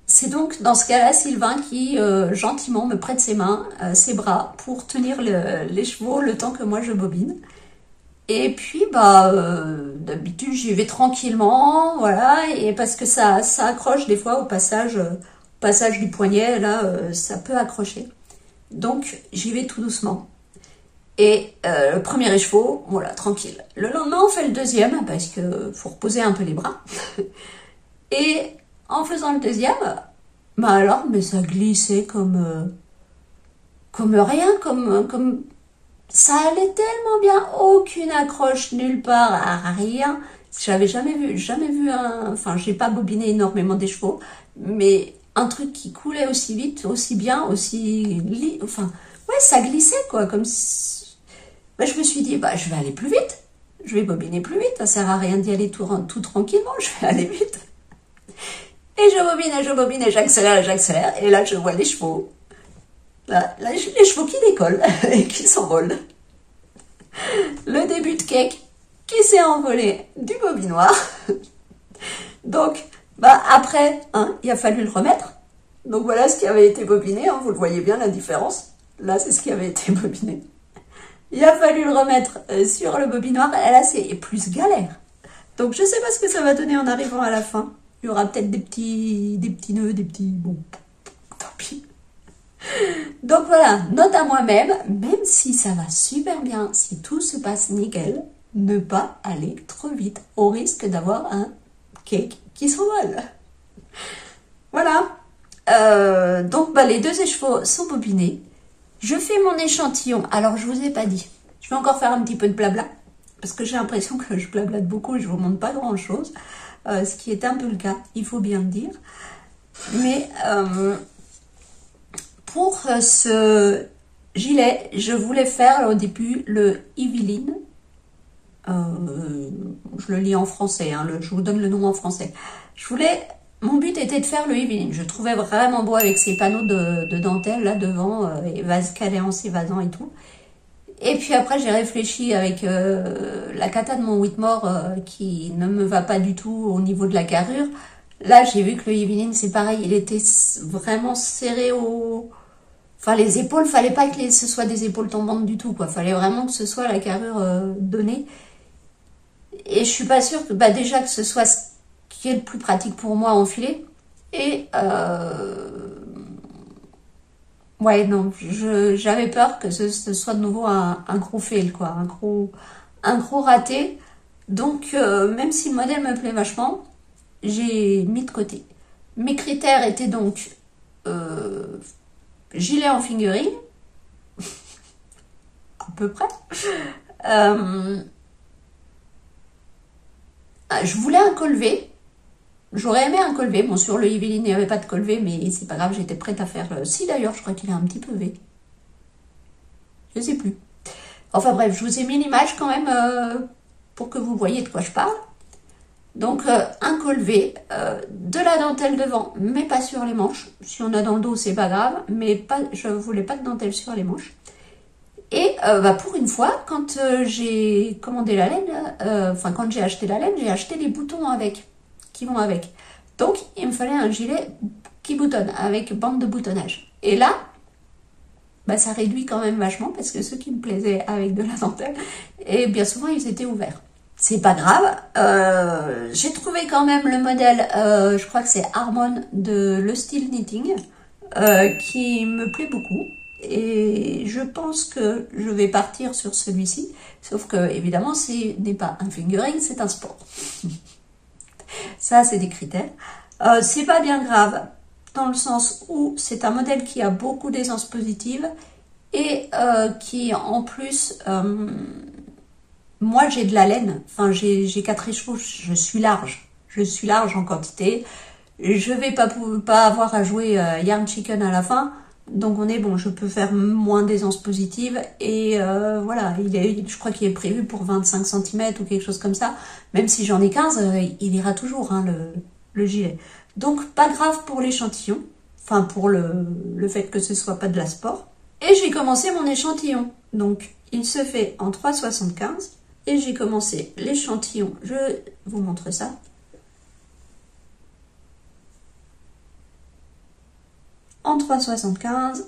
A: C'est donc dans ce cas-là Sylvain qui gentiment me prête ses mains, ses bras pour tenir les chevaux le temps que moi je bobine. Et puis d'habitude j'y vais tranquillement, voilà, et parce que ça accroche des fois au passage du poignet, là ça peut accrocher. Donc j'y vais tout doucement. Et le premier écheveau, voilà, tranquille. Le lendemain on fait le deuxième parce que faut reposer un peu les bras. Et en faisant le deuxième, mais ça glissait comme rien, comme ça allait tellement bien, aucune accroche nulle part, à rien. J'avais jamais vu enfin j'ai pas bobiné énormément des chevaux, mais un truc qui coulait aussi vite, aussi bien, enfin, ouais, ça glissait, quoi, comme si... Ben, je me suis dit, bah, je vais aller plus vite. Je vais bobiner plus vite. Ça sert à rien d'y aller tout tranquillement. Je vais aller vite. Et je bobine, et j'accélère. Et là, je vois les chevaux. Là, les chevaux qui décollent et qui s'envolent. Le début de cake qui s'est envolé du bobinoir. Donc, bah, après, hein, il a fallu le remettre. Donc voilà ce qui avait été bobiné. Hein, vous le voyez bien, la différence. Là, c'est ce qui avait été bobiné. Il a fallu le remettre sur le bobinoir. Et là, c'est plus galère. Donc, je sais pas ce que ça va donner en arrivant à la fin. Il y aura peut-être des petits nœuds, bon, tant pis. Donc voilà, note à moi-même, même si ça va super bien, si tout se passe nickel, ne pas aller trop vite, au risque d'avoir un cake qui s'envole. Voilà. Donc bah, les 2 échevaux sont bobinés. Je fais mon échantillon. Alors je vous ai pas dit. Je vais encore faire un petit peu de blabla. Parce que j'ai l'impression que je blablate beaucoup et je vous montre pas grand chose. Ce qui est un peu le cas, il faut bien le dire. Mais pour ce gilet, je voulais faire au début le Evelyn. Je le lis en français, hein, je vous donne le nom en français. Mon but était de faire le Evelyn. Je trouvais vraiment beau avec ces panneaux de dentelle là devant, calés en s'évasant et tout. Et puis après, j'ai réfléchi avec la cata de mon Whitmore qui ne me va pas du tout au niveau de la carrure. Là, j'ai vu que le Evelyn, c'est pareil. Il était vraiment serré au... Enfin, les épaules, fallait pas que ce soit des épaules tombantes du tout, quoi. Fallait vraiment que ce soit la carrure donnée. Et je suis pas sûre que, bah, déjà, que ce soit ce qui est le plus pratique pour moi à enfiler. Et... ouais, non, j'avais peur que ce soit de nouveau un gros fail, quoi, un gros raté. Donc, même si le modèle me plaît vachement, j'ai mis de côté. Mes critères étaient donc gilet en fingering, à peu près. Je voulais un col V. J'aurais aimé un col V. Bon, sur le Evelyn, il n'y avait pas de col V, mais c'est pas grave, j'étais prête à faire... Si, d'ailleurs, je crois qu'il est un petit peu V. Je sais plus. Enfin bref, je vous ai mis l'image quand même pour que vous voyez de quoi je parle. Donc, un col V, de la dentelle devant, mais pas sur les manches. Si on a dans le dos, c'est pas grave, mais pas, je voulais pas de dentelle sur les manches. Et bah, pour une fois, quand j'ai commandé la laine, quand j'ai acheté la laine, j'ai acheté les boutons qui vont avec. Donc, il me fallait un gilet qui boutonne, avec bande de boutonnage. Et là, bah, ça réduit quand même vachement, parce que ceux qui me plaisaient avec de la dentelle, et bien souvent, ils étaient ouverts. C'est pas grave. J'ai trouvé quand même le modèle, je crois que c'est Harmon de Le Style Knitting, qui me plaît beaucoup. Et je pense que je vais partir sur celui-ci. Sauf que, évidemment, ce n'est pas un fingering, c'est un sport. Ça, c'est des critères. C'est pas bien grave, dans le sens où c'est un modèle qui a beaucoup d'essence positive et qui, en plus... moi, j'ai de la laine. Enfin, j'ai 4 échevaux. Je suis large. Je suis large en quantité. Je vais pas avoir à jouer Yarn Chicken à la fin. Donc, on est bon. Je peux faire moins d'aisance positive. Et voilà. Je crois qu'il est prévu pour 25 cm ou quelque chose comme ça. Même si j'en ai 15, il ira toujours, hein, le gilet. Donc, pas grave pour l'échantillon. Enfin, pour le fait que ce soit pas de la sport. Et j'ai commencé mon échantillon. Donc, il se fait en 3,75. Et j'ai commencé l'échantillon, je vous montre ça. En 3,75.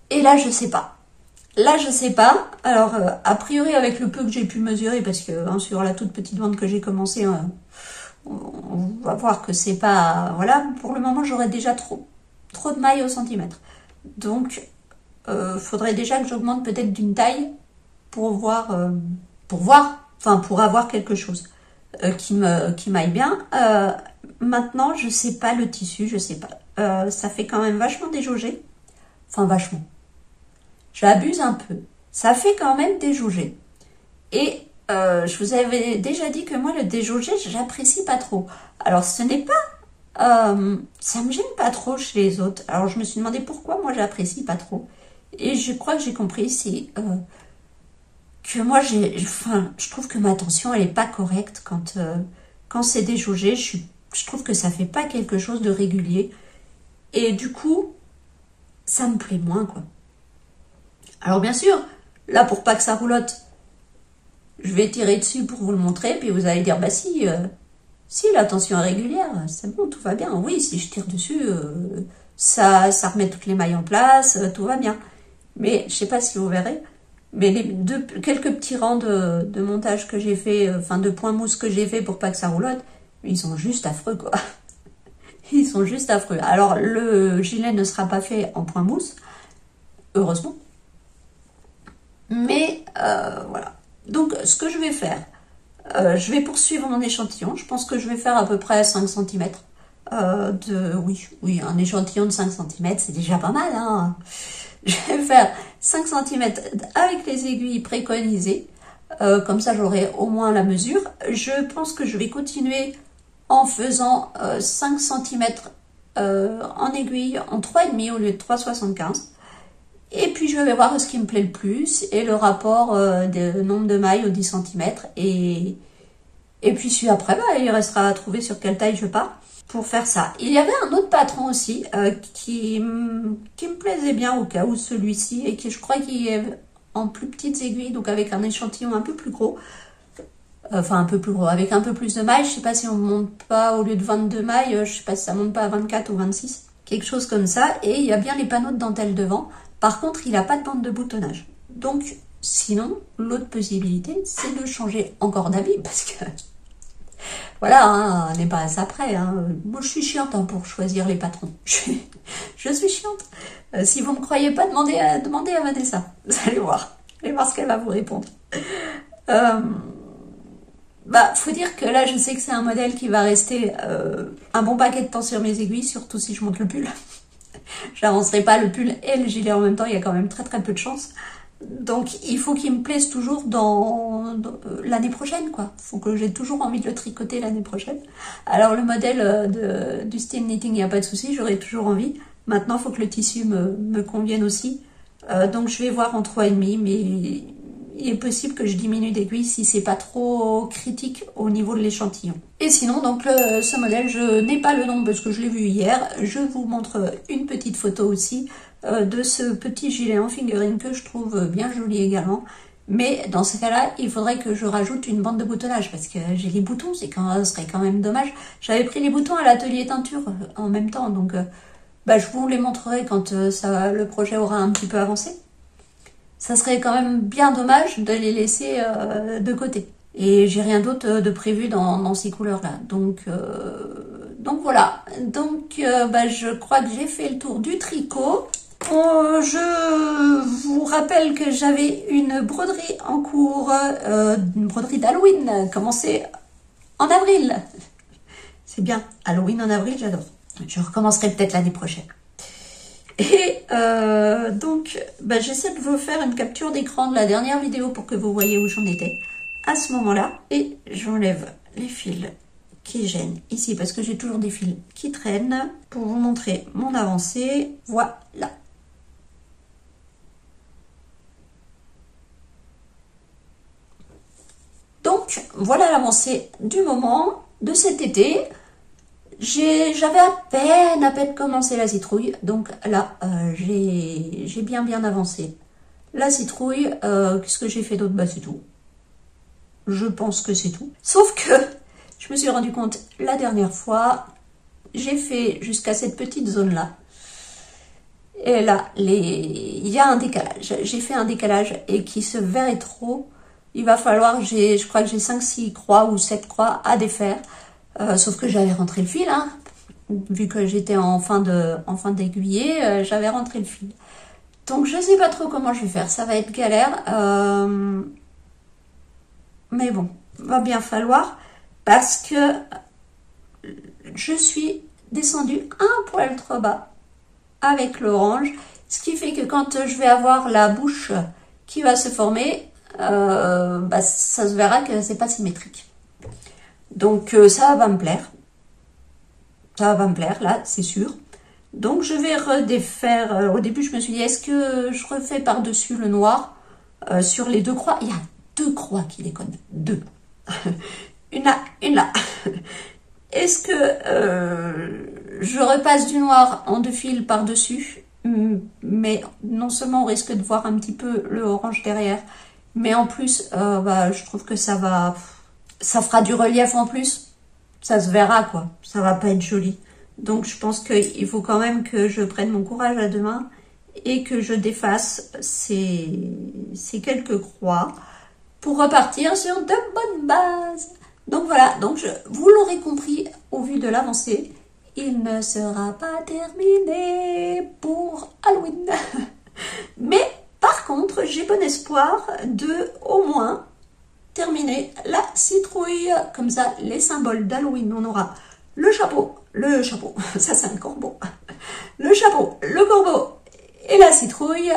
A: Et là, je sais pas. Là, je sais pas. Alors, a priori, avec le peu que j'ai pu mesurer, parce que hein, sur la toute petite vente que j'ai commencé, on va voir que c'est pas... Voilà, pour le moment, j'aurais déjà trop de mailles au centimètre. Donc, faudrait déjà que j'augmente peut-être d'une taille pour avoir quelque chose qui m'aille bien. Maintenant, je sais pas le tissu, je sais pas. Ça fait quand même vachement déjaugé. Enfin, vachement. J'abuse un peu. Ça fait quand même déjauger. Et je vous avais déjà dit que moi, le déjaugé, j'apprécie pas trop. Alors, ce n'est pas ça me gêne pas trop chez les autres. Alors je me suis demandé pourquoi moi j'apprécie pas trop. Et je crois que j'ai compris, c'est que moi je trouve que ma tension elle est pas correcte quand c'est déjaugé. Je trouve que ça fait pas quelque chose de régulier. Et du coup, ça me plaît moins, quoi. Alors bien sûr, là pour pas que ça roulotte, je vais tirer dessus pour vous le montrer, puis vous allez dire, bah si, si la tension est régulière, c'est bon, tout va bien. Oui, si je tire dessus, ça remet toutes les mailles en place, tout va bien. Mais je sais pas si vous verrez, mais quelques petits rangs de montage que j'ai fait, enfin de points mousse que j'ai fait pour pas que ça roulotte, ils sont juste affreux, quoi. Ils sont juste affreux. Alors le gilet ne sera pas fait en point mousse, heureusement. Mais voilà. Donc ce que je vais faire, je vais poursuivre mon échantillon. Je pense que je vais faire à peu près 5 cm. Oui, un échantillon de 5 cm, c'est déjà pas mal, hein. Je vais faire 5 cm avec les aiguilles préconisées. Comme ça, j'aurai au moins la mesure. Je pense que je vais continuer en faisant 5 cm en aiguille en 3,5 au lieu de 3,75. Et puis je vais voir ce qui me plaît le plus et le rapport de nombre de mailles aux 10 cm. Et puis après, bah, il restera à trouver sur quelle taille je pars pour faire ça. Il y avait un autre patron aussi qui me plaisait bien au cas où celui-ci et qui je crois qu'il est en plus petites aiguilles, donc avec un échantillon un peu plus gros. Enfin un peu plus gros, avec un peu plus de mailles. Je sais pas si on monte pas au lieu de 22 mailles, je sais pas si ça monte pas à 24 ou 26. Quelque chose comme ça. Et il y a bien les panneaux de dentelle devant. Par contre, il n'a pas de bande de boutonnage. Donc, sinon, l'autre possibilité, c'est de changer encore d'habit, parce que, voilà, hein, on n'est pas à ça près. Hein. Moi, je suis chiante hein, pour choisir les patrons. Je suis chiante. Si vous ne me croyez pas, demandez à Vanessa. Vous allez voir. Vous allez voir ce qu'elle va vous répondre. Bah, faut dire que là, je sais que c'est un modèle qui va rester un bon paquet de temps sur mes aiguilles, surtout si je monte le pull. J'avancerai pas le pull et le gilet en même temps, il y a quand même très peu de chance. Donc il faut qu'il me plaise toujours dans l'année prochaine, quoi. Faut que j'ai toujours envie de le tricoter l'année prochaine. Alors le modèle du style knitting, il n'y a pas de souci, j'aurai toujours envie. Maintenant, il faut que le tissu me convienne aussi. Donc je vais voir en 3,5, mais il est possible que je diminue d'aiguille si c'est pas trop critique au niveau de l'échantillon. Et sinon, donc ce modèle, je n'ai pas le nom parce que je l'ai vu hier. Je vous montre une petite photo aussi de ce petit gilet en fingering que je trouve bien joli également. Mais dans ce cas-là, il faudrait que je rajoute une bande de boutonnage parce que j'ai les boutons, ce serait quand même dommage. J'avais pris les boutons à l'atelier teinture en même temps, donc bah, je vous les montrerai quand le projet aura un petit peu avancé. Ça serait quand même bien dommage de les laisser de côté. Et j'ai rien d'autre de prévu dans ces couleurs-là. Donc voilà. Donc bah, je crois que j'ai fait le tour du tricot. Je vous rappelle que j'avais une broderie en cours, une broderie d'Halloween, commencée en avril. C'est bien, Halloween en avril, j'adore. Je recommencerai peut-être l'année prochaine. Et donc, bah, j'essaie de vous faire une capture d'écran de la dernière vidéo pour que vous voyez où j'en étais à ce moment-là. Et j'enlève les fils qui gênent ici parce que j'ai toujours des fils qui traînent pour vous montrer mon avancée. Voilà. Donc, voilà l'avancée du moment de cet été. J'avais à peine commencé la citrouille, donc là, j'ai bien avancé. La citrouille, qu'est-ce que j'ai fait d'autre? Bah, c'est tout. Je pense que c'est tout. Sauf que, je me suis rendu compte, la dernière fois, j'ai fait jusqu'à cette petite zone-là. Et là, il y a un décalage. J'ai fait un décalage et qui se verrait trop. Il va falloir, je crois que j'ai 5-6 croix ou 7 croix à défaire. Sauf que j'avais rentré le fil, hein. Vu que j'étais en fin d'aiguiller, j'avais rentré le fil. Donc je sais pas trop comment je vais faire, ça va être galère. Mais bon, va bien falloir parce que je suis descendue un poil trop bas avec l'orange. Ce qui fait que quand je vais avoir la bouche qui va se former, bah, ça se verra que c'est pas symétrique. Donc ça va me plaire. Ça va me plaire, là, c'est sûr. Donc, je vais redéfaire. Au début, je me suis dit, est-ce que je refais par-dessus le noir sur les 2 croix? Il y a 2 croix qui déconnent. 2. Une là, une là. Est-ce que je repasse du noir en 2 fils par-dessus? Mais non seulement on risque de voir un petit peu le orange derrière, mais en plus, je trouve que ça fera du relief en plus. Ça se verra, quoi. Ça va pas être joli. Donc, je pense qu'il faut quand même que je prenne mon courage à 2 mains et que je défasse ces quelques croix pour repartir sur de bonnes bases. Donc, voilà. Donc, vous l'aurez compris au vu de l'avancée, il ne sera pas terminé pour Halloween. Mais, par contre, j'ai bon espoir de, au moins, terminer la citrouille. Comme ça, les symboles d'Halloween, on aura le chapeau, ça c'est un corbeau, le chapeau, le corbeau et la citrouille.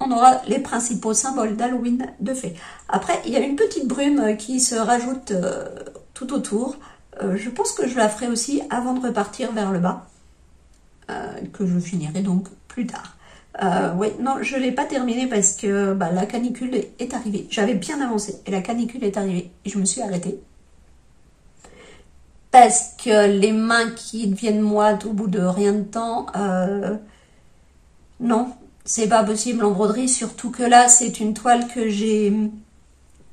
A: On aura les principaux symboles d'Halloween de fait. Après, il y a une petite brume qui se rajoute tout autour. Je pense que je la ferai aussi avant de repartir vers le bas, que je finirai donc plus tard. Oui, non, je ne l'ai pas terminé parce que la canicule est arrivée. J'avais bien avancé et la canicule est arrivée et je me suis arrêtée. Parce que les mains qui deviennent moites au bout de rien de temps, non, c'est pas possible en broderie. Surtout que là, c'est une toile que j'ai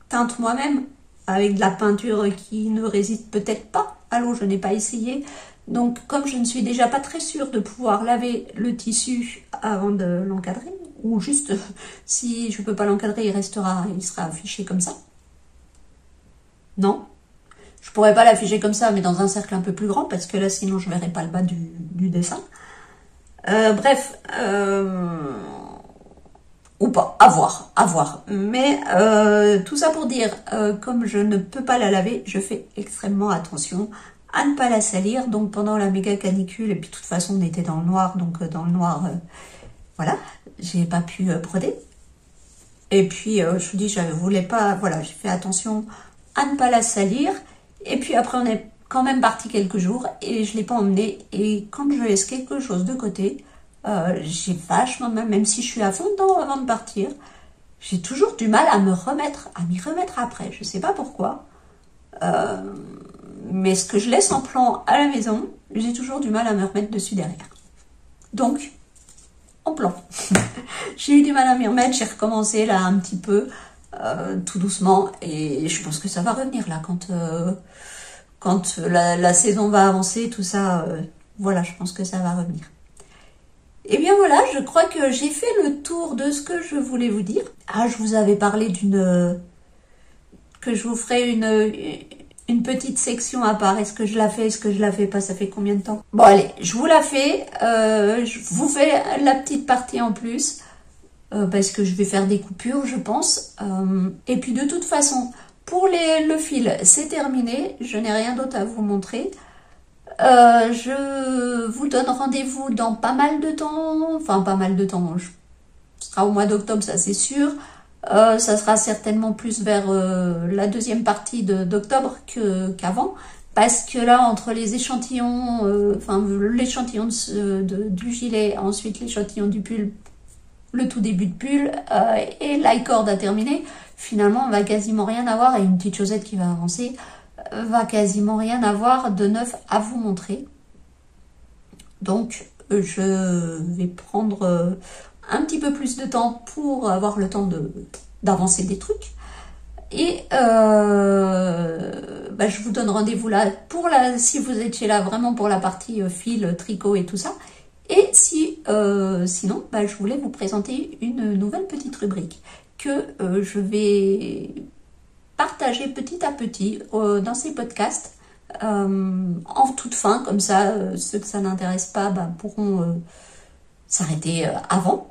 A: teinte moi-même avec de la peinture qui ne résiste peut-être pas à l'eau. Je n'ai pas essayé. Donc, comme je ne suis déjà pas très sûre de pouvoir laver le tissu avant de l'encadrer, ou juste, si je ne peux pas l'encadrer, il sera affiché comme ça. Non, je pourrais pas l'afficher comme ça, mais dans un cercle un peu plus grand, parce que là, sinon, je verrai pas le bas du dessin. Bref, ou pas, à voir. Mais tout ça pour dire, comme je ne peux pas la laver, je fais extrêmement attention à ne pas la salir. Donc pendant la méga canicule, et puis de toute façon on était dans le noir, donc dans le noir, voilà, j'ai pas pu broder. Et puis je vous dis, je voulais pas, voilà, j'ai fait attention à ne pas la salir. Et puis après on est quand même parti quelques jours et je l'ai pas emmenée. Et quand je laisse quelque chose de côté, j'ai vachement mal, même si je suis à fond dedans avant de partir, j'ai toujours du mal à m'y remettre après. Je sais pas pourquoi. Mais ce que je laisse en plan à la maison, j'ai toujours du mal à me remettre dessus derrière. Donc, en plan. J'ai eu du mal à m'y remettre, j'ai recommencé là un petit peu, tout doucement, et je pense que ça va revenir là, quand la saison va avancer, tout ça, voilà, je pense que ça va revenir. Et bien voilà, je crois que j'ai fait le tour de ce que je voulais vous dire. Ah, je vous avais parlé que je vous ferai une petite section à part. Est-ce que je la fais, est-ce que je la fais pas? Ça fait combien de temps? Bon allez, je vous la fais. Je vous fais la petite partie en plus. Parce que je vais faire des coupures, je pense. Et puis de toute façon, pour le fil, c'est terminé. Je n'ai rien d'autre à vous montrer. Je vous donne rendez-vous dans pas mal de temps. Enfin, pas mal de temps. Ce sera au mois d'octobre, ça c'est sûr. Ça sera certainement plus vers la deuxième partie d'octobre qu'avant, parce que là, entre les échantillons, l'échantillon du gilet, ensuite l'échantillon du pull, le tout début de pull, et l'icord à terminer, finalement, on va quasiment rien avoir, et une petite chaussette qui va avancer, va quasiment rien avoir de neuf à vous montrer. Donc, je vais prendre un petit peu plus de temps pour avoir le temps d'avancer des trucs. Et je vous donne rendez-vous là si vous étiez là vraiment pour la partie fil, tricot et tout ça. Et sinon, je voulais vous présenter une nouvelle petite rubrique que je vais partager petit à petit dans ces podcasts en toute fin. Comme ça, ceux que ça n'intéresse pas pourront s'arrêter avant.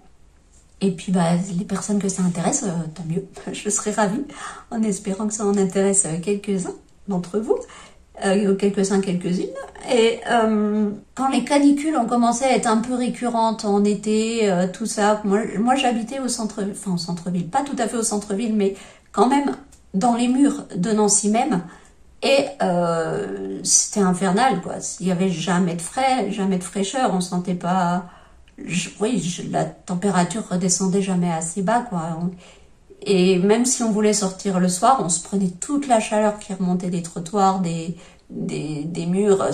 A: Et puis les personnes que ça intéresse, tant mieux, je serai ravie, en espérant que ça en intéresse quelques-uns d'entre vous, quelques-uns, quelques-unes. Et quand les canicules ont commencé à être un peu récurrentes en été, tout ça, moi j'habitais au centre-ville, pas tout à fait au centre-ville, mais quand même dans les murs de Nancy même, Et c'était infernal, quoi. Il n'y avait jamais de frais, jamais de fraîcheur. On sentait pas... la température redescendait jamais assez bas, quoi. Et même si on voulait sortir le soir, on se prenait toute la chaleur qui remontait des trottoirs, des murs.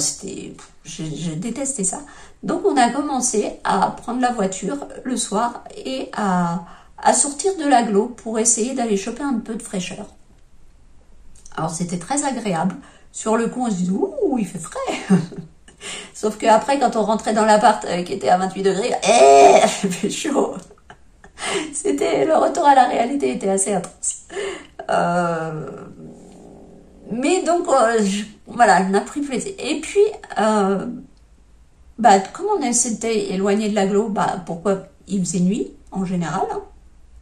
A: Je détestais ça. Donc on a commencé à prendre la voiture le soir et à sortir de l'agglo pour essayer d'aller choper un peu de fraîcheur. Alors c'était très agréable. Sur le coup, on se dit « Ouh, il fait frais !» Sauf qu'après, quand on rentrait dans l'appart qui était à 28 degrés, il fait chaud. C'était le retour à la réalité était assez atroce. Mais donc, voilà, on a pris plaisir. Et puis, comme on s'était éloigné de l'agglo, pourquoi il faisait nuit, en général,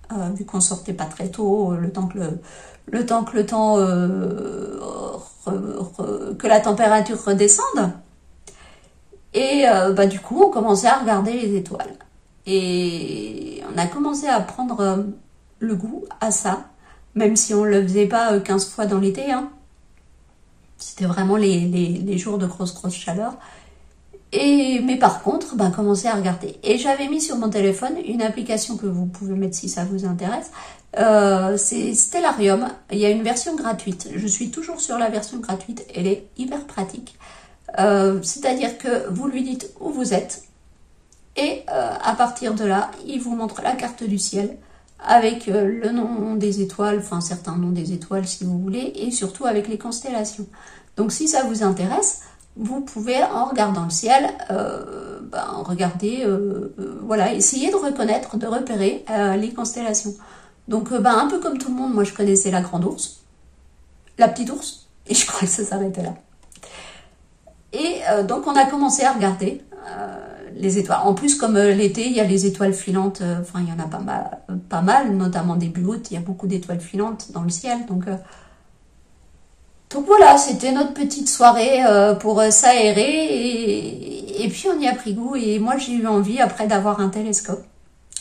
A: hein, vu qu'on sortait pas très tôt, que la température redescende. Et du coup, on commençait à regarder les étoiles. Et on a commencé à prendre le goût à ça, même si on ne le faisait pas 15 fois dans l'été. Hein. C'était vraiment les jours de grosse chaleur. Mais par contre, commencer à regarder. Et j'avais mis sur mon téléphone une application que vous pouvez mettre si ça vous intéresse. C'est Stellarium. Il y a une version gratuite. Je suis toujours sur la version gratuite. Elle est hyper pratique. C'est-à-dire que vous lui dites où vous êtes. Et à partir de là, il vous montre la carte du ciel avec le nom des étoiles, enfin certains noms des étoiles si vous voulez, et surtout avec les constellations. Donc si ça vous intéresse, vous pouvez, en regardant le ciel, regarder, essayer de reconnaître, de repérer les constellations. Donc, un peu comme tout le monde, moi je connaissais la grande ours, la petite ours, et je crois que ça s'arrêtait là. Et donc, on a commencé à regarder les étoiles. En plus, comme l'été, il y a les étoiles filantes, il y en a pas mal, notamment début août, il y a beaucoup d'étoiles filantes dans le ciel, donc voilà, c'était notre petite soirée pour s'aérer et puis on y a pris goût et moi j'ai eu envie après d'avoir un télescope.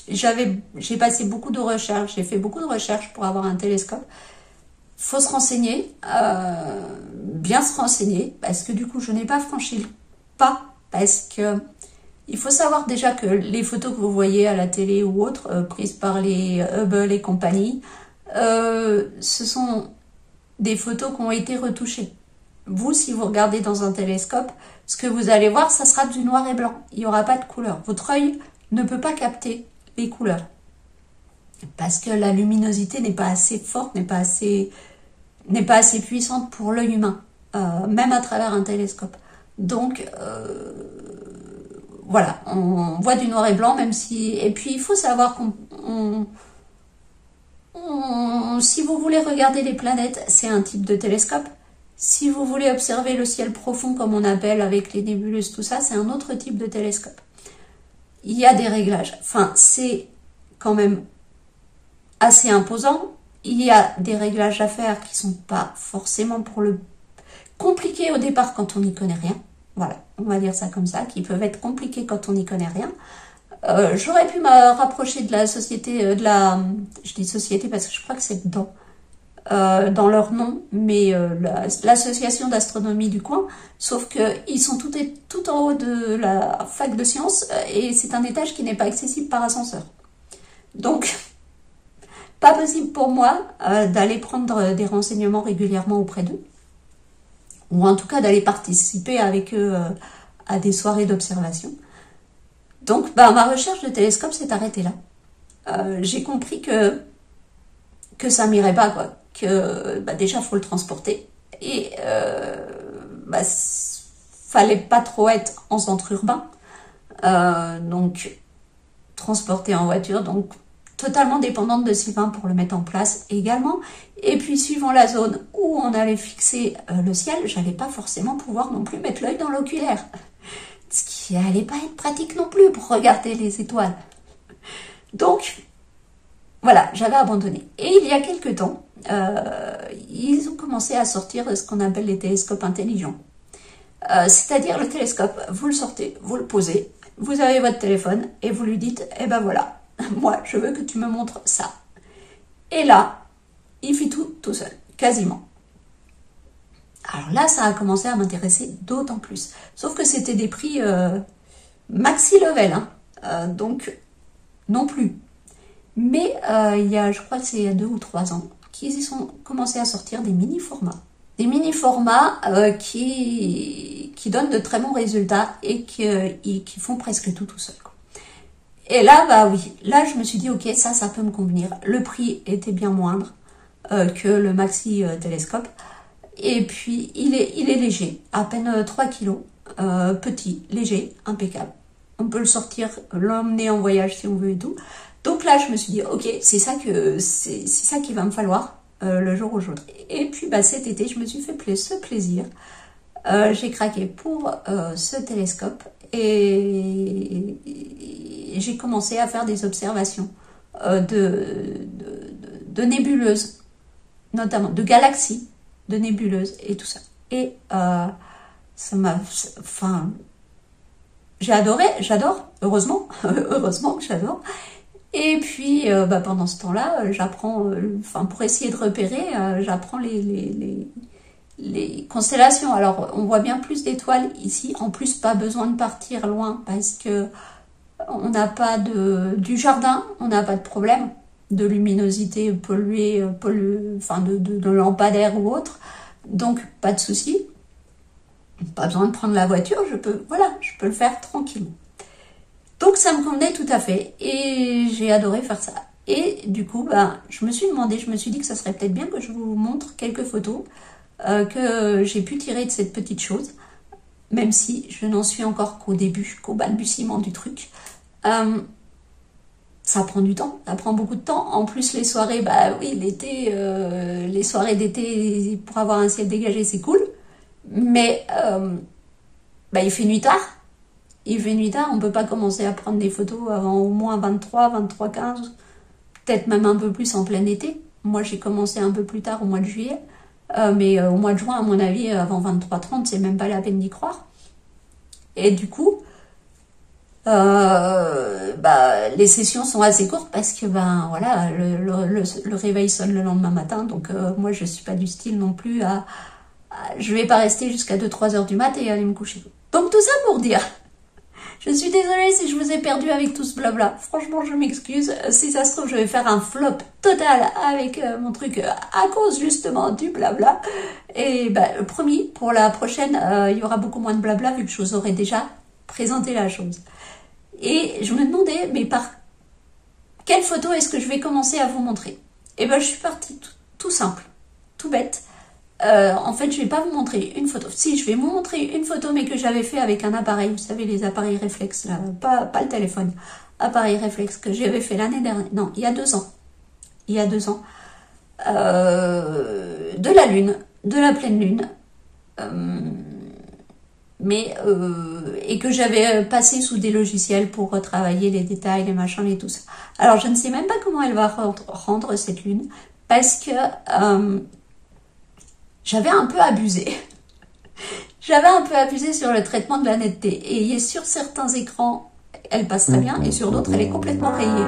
A: J'ai passé beaucoup de recherches, j'ai fait beaucoup de recherches pour avoir un télescope. Faut se renseigner, bien se renseigner parce que du coup je n'ai pas franchi le pas parce que il faut savoir déjà que les photos que vous voyez à la télé ou autres prises par les Hubble et compagnie, ce sont des photos qui ont été retouchées. Vous, si vous regardez dans un télescope, ce que vous allez voir, ça sera du noir et blanc. Il n'y aura pas de couleur. Votre œil ne peut pas capter les couleurs. Parce que la luminosité n'est pas assez forte, n'est pas assez puissante pour l'œil humain, même à travers un télescope. Donc, voilà, on voit du noir et blanc, même si... Et puis, il faut savoir si vous voulez regarder les planètes, c'est un type de télescope. Si vous voulez observer le ciel profond, comme on appelle avec les nébuleuses, tout ça, c'est un autre type de télescope. Il y a des réglages. Enfin, c'est quand même assez imposant. Il y a des réglages à faire qui sont pas forcément pour le compliqués au départ quand on n'y connaît rien. Voilà, on va dire ça comme ça, qui peuvent être compliqués quand on n'y connaît rien. J'aurais pu me rapprocher de la société, je dis société parce que je crois que c'est dans leur nom, mais l'association d'astronomie du coin, sauf qu'ils sont tout en haut de la fac de sciences et c'est un étage qui n'est pas accessible par ascenseur. Donc, pas possible pour moi d'aller prendre des renseignements régulièrement auprès d'eux, ou en tout cas d'aller participer avec eux à des soirées d'observation. Donc, ma recherche de télescope s'est arrêtée là. J'ai compris que ça m'irait pas, quoi. Que déjà, faut le transporter. Et fallait pas trop être en centre urbain. Donc, transporter en voiture. Donc, totalement dépendante de Sylvain pour le mettre en place également. Et puis, suivant la zone où on allait fixer le ciel, j'allais pas forcément pouvoir non plus mettre l'œil dans l'oculaire. Ce qui allait pas être pratique non plus pour regarder les étoiles. Donc, voilà, j'avais abandonné. Et il y a quelques temps, ils ont commencé à sortir ce qu'on appelle les télescopes intelligents. C'est-à-dire le télescope, vous le sortez, vous le posez, vous avez votre téléphone et vous lui dites, eh ben voilà, moi je veux que tu me montres ça. Et là, il fait tout seul, quasiment. Alors là, ça a commencé à m'intéresser d'autant plus. Sauf que c'était des prix maxi level, hein. Donc non plus. Mais il y a, je crois que c'est il y a 2 ou 3 ans, qu'ils ont commencé à sortir des mini-formats. Des mini-formats qui donnent de très bons résultats et qui font presque tout seul, quoi. Et là, bah oui, là je me suis dit, ok, ça peut me convenir. Le prix était bien moindre que le maxi télescope. Et puis, il est léger, à peine 3 kilos, petit, léger, impeccable. On peut le sortir, l'emmener en voyage si on veut et tout. Donc là, je me suis dit, ok, c'est ça qu'il va me falloir le jour où je voudrais. Et puis, bah, cet été, je me suis fait ce plaisir. J'ai craqué pour ce télescope et j'ai commencé à faire des observations de nébuleuses, notamment de galaxies, de nébuleuses et tout ça. Et ça m'a... Enfin, j'ai adoré, j'adore, heureusement, heureusement que j'adore. Et puis, bah, pendant ce temps-là, j'apprends, enfin, pour essayer de repérer, j'apprends les constellations. Alors, on voit bien plus d'étoiles ici. En plus, pas besoin de partir loin parce que on n'a pas du jardin, on n'a pas de problème de luminosité polluée, enfin de lampadaire ou autre. Donc, pas de souci. Pas besoin de prendre la voiture, je peux le faire tranquillement. Donc, ça me convenait tout à fait et j'ai adoré faire ça. Et du coup, ben, je me suis dit que ça serait peut-être bien que je vous montre quelques photos que j'ai pu tirer de cette petite chose, même si je n'en suis encore qu'au début, qu'au balbutiement du truc. Ça prend du temps, ça prend beaucoup de temps. En plus, les soirées, bah oui, l'été, les soirées d'été pour avoir un ciel dégagé, c'est cool. Mais bah, il fait nuit tard. On peut pas commencer à prendre des photos avant au moins 23, 15, peut-être même un peu plus en plein été. Moi, j'ai commencé un peu plus tard au mois de juillet. Mais au mois de juin, à mon avis, avant 23, 30, c'est même pas la peine d'y croire. Et du coup, bah, les sessions sont assez courtes parce que ben voilà, le réveil sonne le lendemain matin. Donc moi, je suis pas du style non plus je vais pas rester jusqu'à 2-3 heures du mat et aller me coucher. Donc tout ça pour dire... Je suis désolée si je vous ai perdu avec tout ce blabla. Franchement, je m'excuse. Si ça se trouve, je vais faire un flop total avec mon truc à cause justement du blabla. Et bah, promis, pour la prochaine, il y aura beaucoup moins de blabla vu que je vous aurai déjà présenté la chose. Et je me demandais, mais par quelle photo est-ce que je vais commencer à vous montrer? Et ben, je suis partie tout simple, tout bête. En fait, je vais pas vous montrer une photo. Si, je vais vous montrer une photo, mais que j'avais fait avec un appareil. Vous savez, les appareils réflexes, là. Pas le téléphone. Appareil réflexe que j'avais fait l'année dernière. Non, il y a 2 ans. Il y a 2 ans. De la lune. De la pleine lune. Et que j'avais passé sous des logiciels pour retravailler les détails, les machins et tout ça. Alors, je ne sais même pas comment elle va rendre cette lune. Parce que... j'avais un peu abusé. J'avais un peu abusé sur le traitement de la netteté. Et sur certains écrans, elle passe très bien. Et sur d'autres, elle est complètement rayée.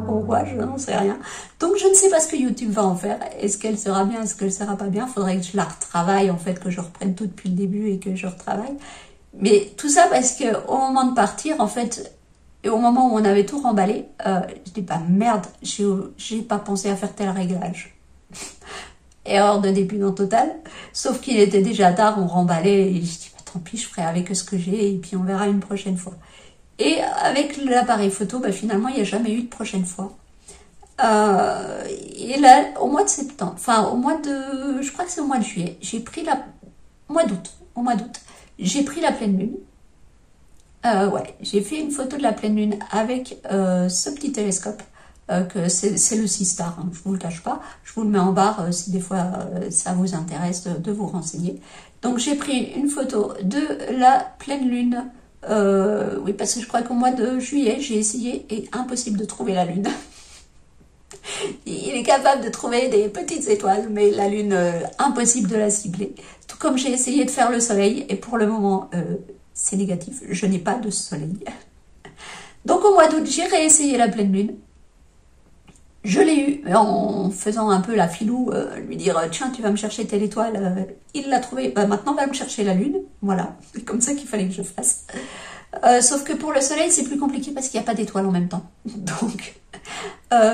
A: Pourquoi? Je n'en sais rien. Donc, je ne sais pas ce que YouTube va en faire. Est-ce qu'elle sera bien? Est-ce qu'elle sera pas bien? Faudrait que je la retravaille, en fait, que je reprenne tout depuis le début et que je retravaille. Mais tout ça parce que au moment de partir, en fait, et au moment où on avait tout remballé, je dis pas merde, j'ai pas pensé à faire tel réglage. Erreur de début dans total, sauf qu'il était déjà tard, on remballait, et je dis, bah, tant pis, je ferai avec ce que j'ai, et puis on verra une prochaine fois. Et avec l'appareil photo, bah, finalement, il n'y a jamais eu de prochaine fois. Et là, au mois de septembre, enfin, je crois que c'est au mois de juillet, au mois d'août, j'ai pris la pleine lune. Ouais, j'ai fait une photo de la pleine lune avec ce petit télescope. Que c'est le Seestar, hein, je vous le cache pas, je vous le mets en barre si des fois ça vous intéresse de vous renseigner. Donc j'ai pris une photo de la pleine lune, oui parce que je crois qu'au mois de juillet j'ai essayé et impossible de trouver la lune. Il est capable de trouver des petites étoiles, mais la lune, impossible de la cibler. Tout comme j'ai essayé de faire le soleil et pour le moment c'est négatif, je n'ai pas de soleil. Donc au mois d'août j'ai réessayé la pleine lune. Je l'ai eu en faisant un peu la filou, lui dire tiens tu vas me chercher telle étoile, il l'a trouvé, bah, maintenant va me chercher la lune, voilà, c'est comme ça qu'il fallait que je fasse. Sauf que pour le soleil c'est plus compliqué parce qu'il n'y a pas d'étoiles en même temps, donc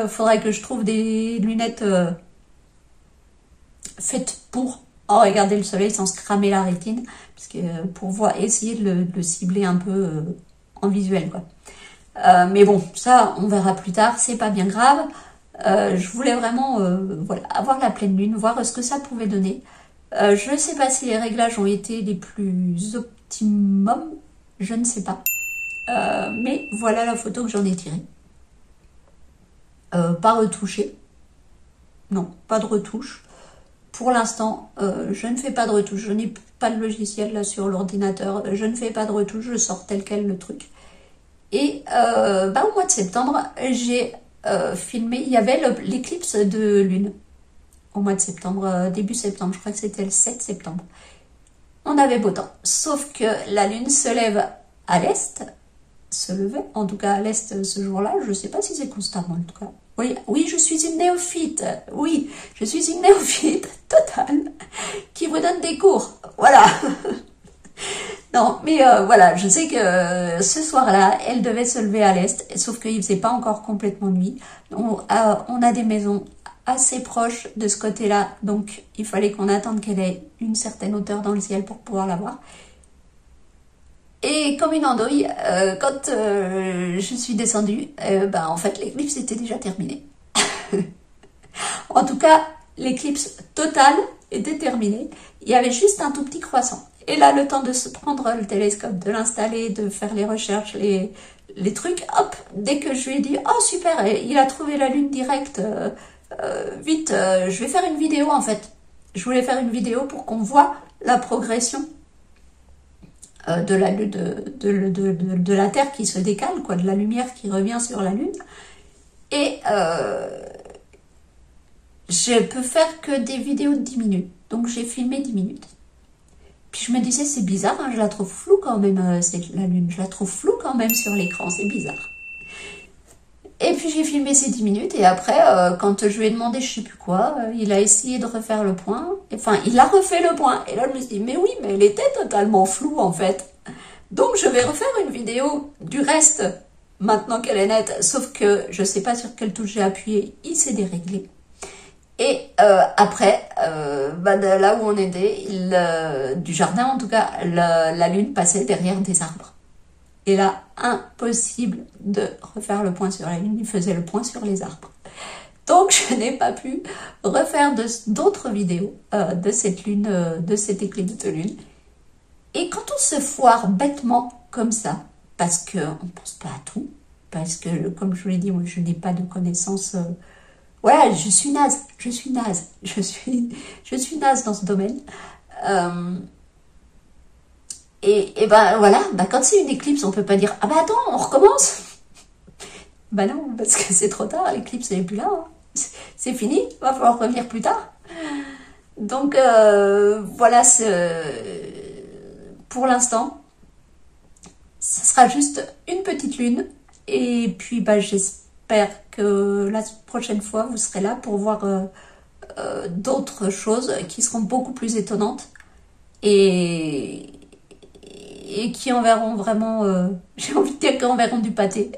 A: faudrait que je trouve des lunettes faites pour regarder le soleil sans se cramer la rétine, parce que pour voir, essayer de le cibler un peu en visuel quoi. Mais bon, ça on verra plus tard, c'est pas bien grave. Je voulais vraiment voilà, avoir la pleine lune, voir ce que ça pouvait donner. Je ne sais pas si les réglages ont été les plus optimums, je ne sais pas. Mais voilà la photo que j'en ai tirée. Pas retouchée. Non, pas de retouche. Pour l'instant, je ne fais pas de retouche. Je n'ai pas de logiciel là sur l'ordinateur. Je ne fais pas de retouche, je sors tel quel le truc. Et au mois de septembre, j'ai filmé, il y avait l'éclipse de lune. Au mois de septembre, début septembre, je crois que c'était le 7 septembre. On avait beau temps. Sauf que la lune se lève à l'est, se levait, en tout cas à l'est ce jour-là. Je ne sais pas si c'est constamment en tout cas. Oui, je suis une néophyte. Oui, je suis une néophyte totale qui vous donne des cours. Voilà. Non, mais voilà, je sais que ce soir-là, elle devait se lever à l'est, sauf qu'il ne faisait pas encore complètement nuit. On a des maisons assez proches de ce côté-là, donc il fallait qu'on attende qu'elle ait une certaine hauteur dans le ciel pour pouvoir la voir. Et comme une andouille, quand je suis descendue, en fait l'éclipse était déjà terminée. En tout cas, l'éclipse totale était terminée. Il y avait juste un tout petit croissant. Et là, le temps de se prendre le télescope, de l'installer, de faire les recherches, les trucs, hop, dès que je lui ai dit « Oh super, il a trouvé la lune directe, vite, je vais faire une vidéo en fait. » Je voulais faire une vidéo pour qu'on voit la progression de la Terre qui se décale, quoi, de la lumière qui revient sur la lune. Et je peux faire que des vidéos de 10 minutes. Donc j'ai filmé 10 minutes. Puis je me disais, c'est bizarre, hein, je la trouve floue quand même, la lune. Je la trouve floue quand même sur l'écran, c'est bizarre. Et puis j'ai filmé ces 10 minutes et après, quand je lui ai demandé je sais plus quoi, il a essayé de refaire le point. Enfin, il a refait le point. Et là, je me suis dit, mais oui, mais elle était totalement floue en fait. Donc je vais refaire une vidéo du reste, maintenant qu'elle est nette. Sauf que je sais pas sur quelle touche j'ai appuyé, il s'est déréglé. Et après, de là où on était, du jardin en tout cas, la lune passait derrière des arbres. Et là, impossible de refaire le point sur la lune, il faisait le point sur les arbres. Donc je n'ai pas pu refaire d'autres vidéos de cette lune, de cette éclipse de lune. Et quand on se foire bêtement comme ça, parce qu'on ne pense pas à tout, parce que comme je vous l'ai dit, moi je n'ai pas de connaissances... Voilà, je suis naze, je suis naze dans ce domaine. Et voilà, quand c'est une éclipse, on peut pas dire, ah bah attends, on recommence. Bah non, parce que c'est trop tard, l'éclipse n'est plus là. Hein. C'est fini, va falloir revenir plus tard. Donc voilà, pour l'instant, ça sera juste une petite lune. Et puis j'espère que la prochaine fois, vous serez là pour voir d'autres choses qui seront beaucoup plus étonnantes et qui enverront vraiment, j'ai envie de dire qu'ils enverront du pâté.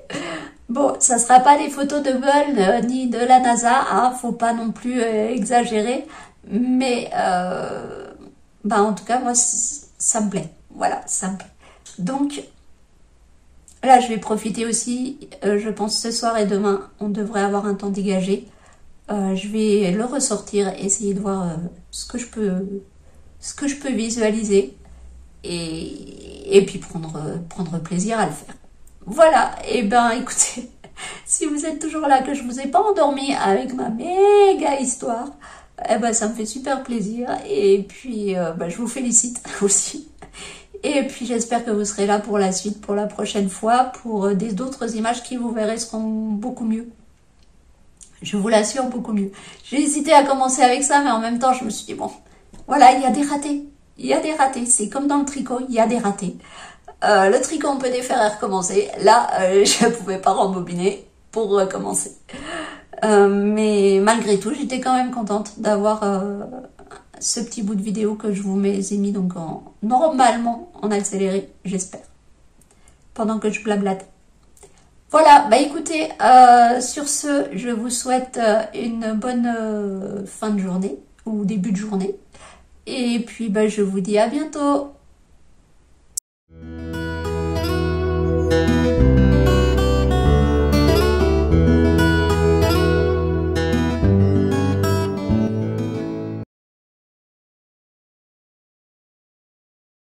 A: Bon, ça sera pas les photos de Hubble ni de la NASA, hein, faut pas non plus exagérer, mais en tout cas, moi, ça me plaît. Voilà, ça me plaît. Donc, là, je vais profiter aussi, je pense ce soir et demain, on devrait avoir un temps dégagé. Je vais le ressortir, essayer de voir ce que je peux visualiser et puis prendre plaisir à le faire. Voilà, et écoutez, si vous êtes toujours là, que je vous ai pas endormi avec ma méga histoire, ça me fait super plaisir et puis je vous félicite aussi. Et puis j'espère que vous serez là pour la suite, pour la prochaine fois, pour d'autres images qui, vous verrez, seront beaucoup mieux. Je vous l'assure, beaucoup mieux. J'ai hésité à commencer avec ça, mais en même temps, je me suis dit, bon, voilà, il y a des ratés. Il y a des ratés. C'est comme dans le tricot, il y a des ratés. Le tricot, on peut défaire et recommencer. Là, je ne pouvais pas rembobiner pour recommencer. Mais malgré tout, j'étais quand même contente d'avoir ce petit bout de vidéo que je vous ai mis donc normalement en accéléré, j'espère, pendant que je blablate. Voilà, bah écoutez, sur ce, je vous souhaite une bonne fin de journée ou début de journée. Et puis, bah, je vous dis à bientôt.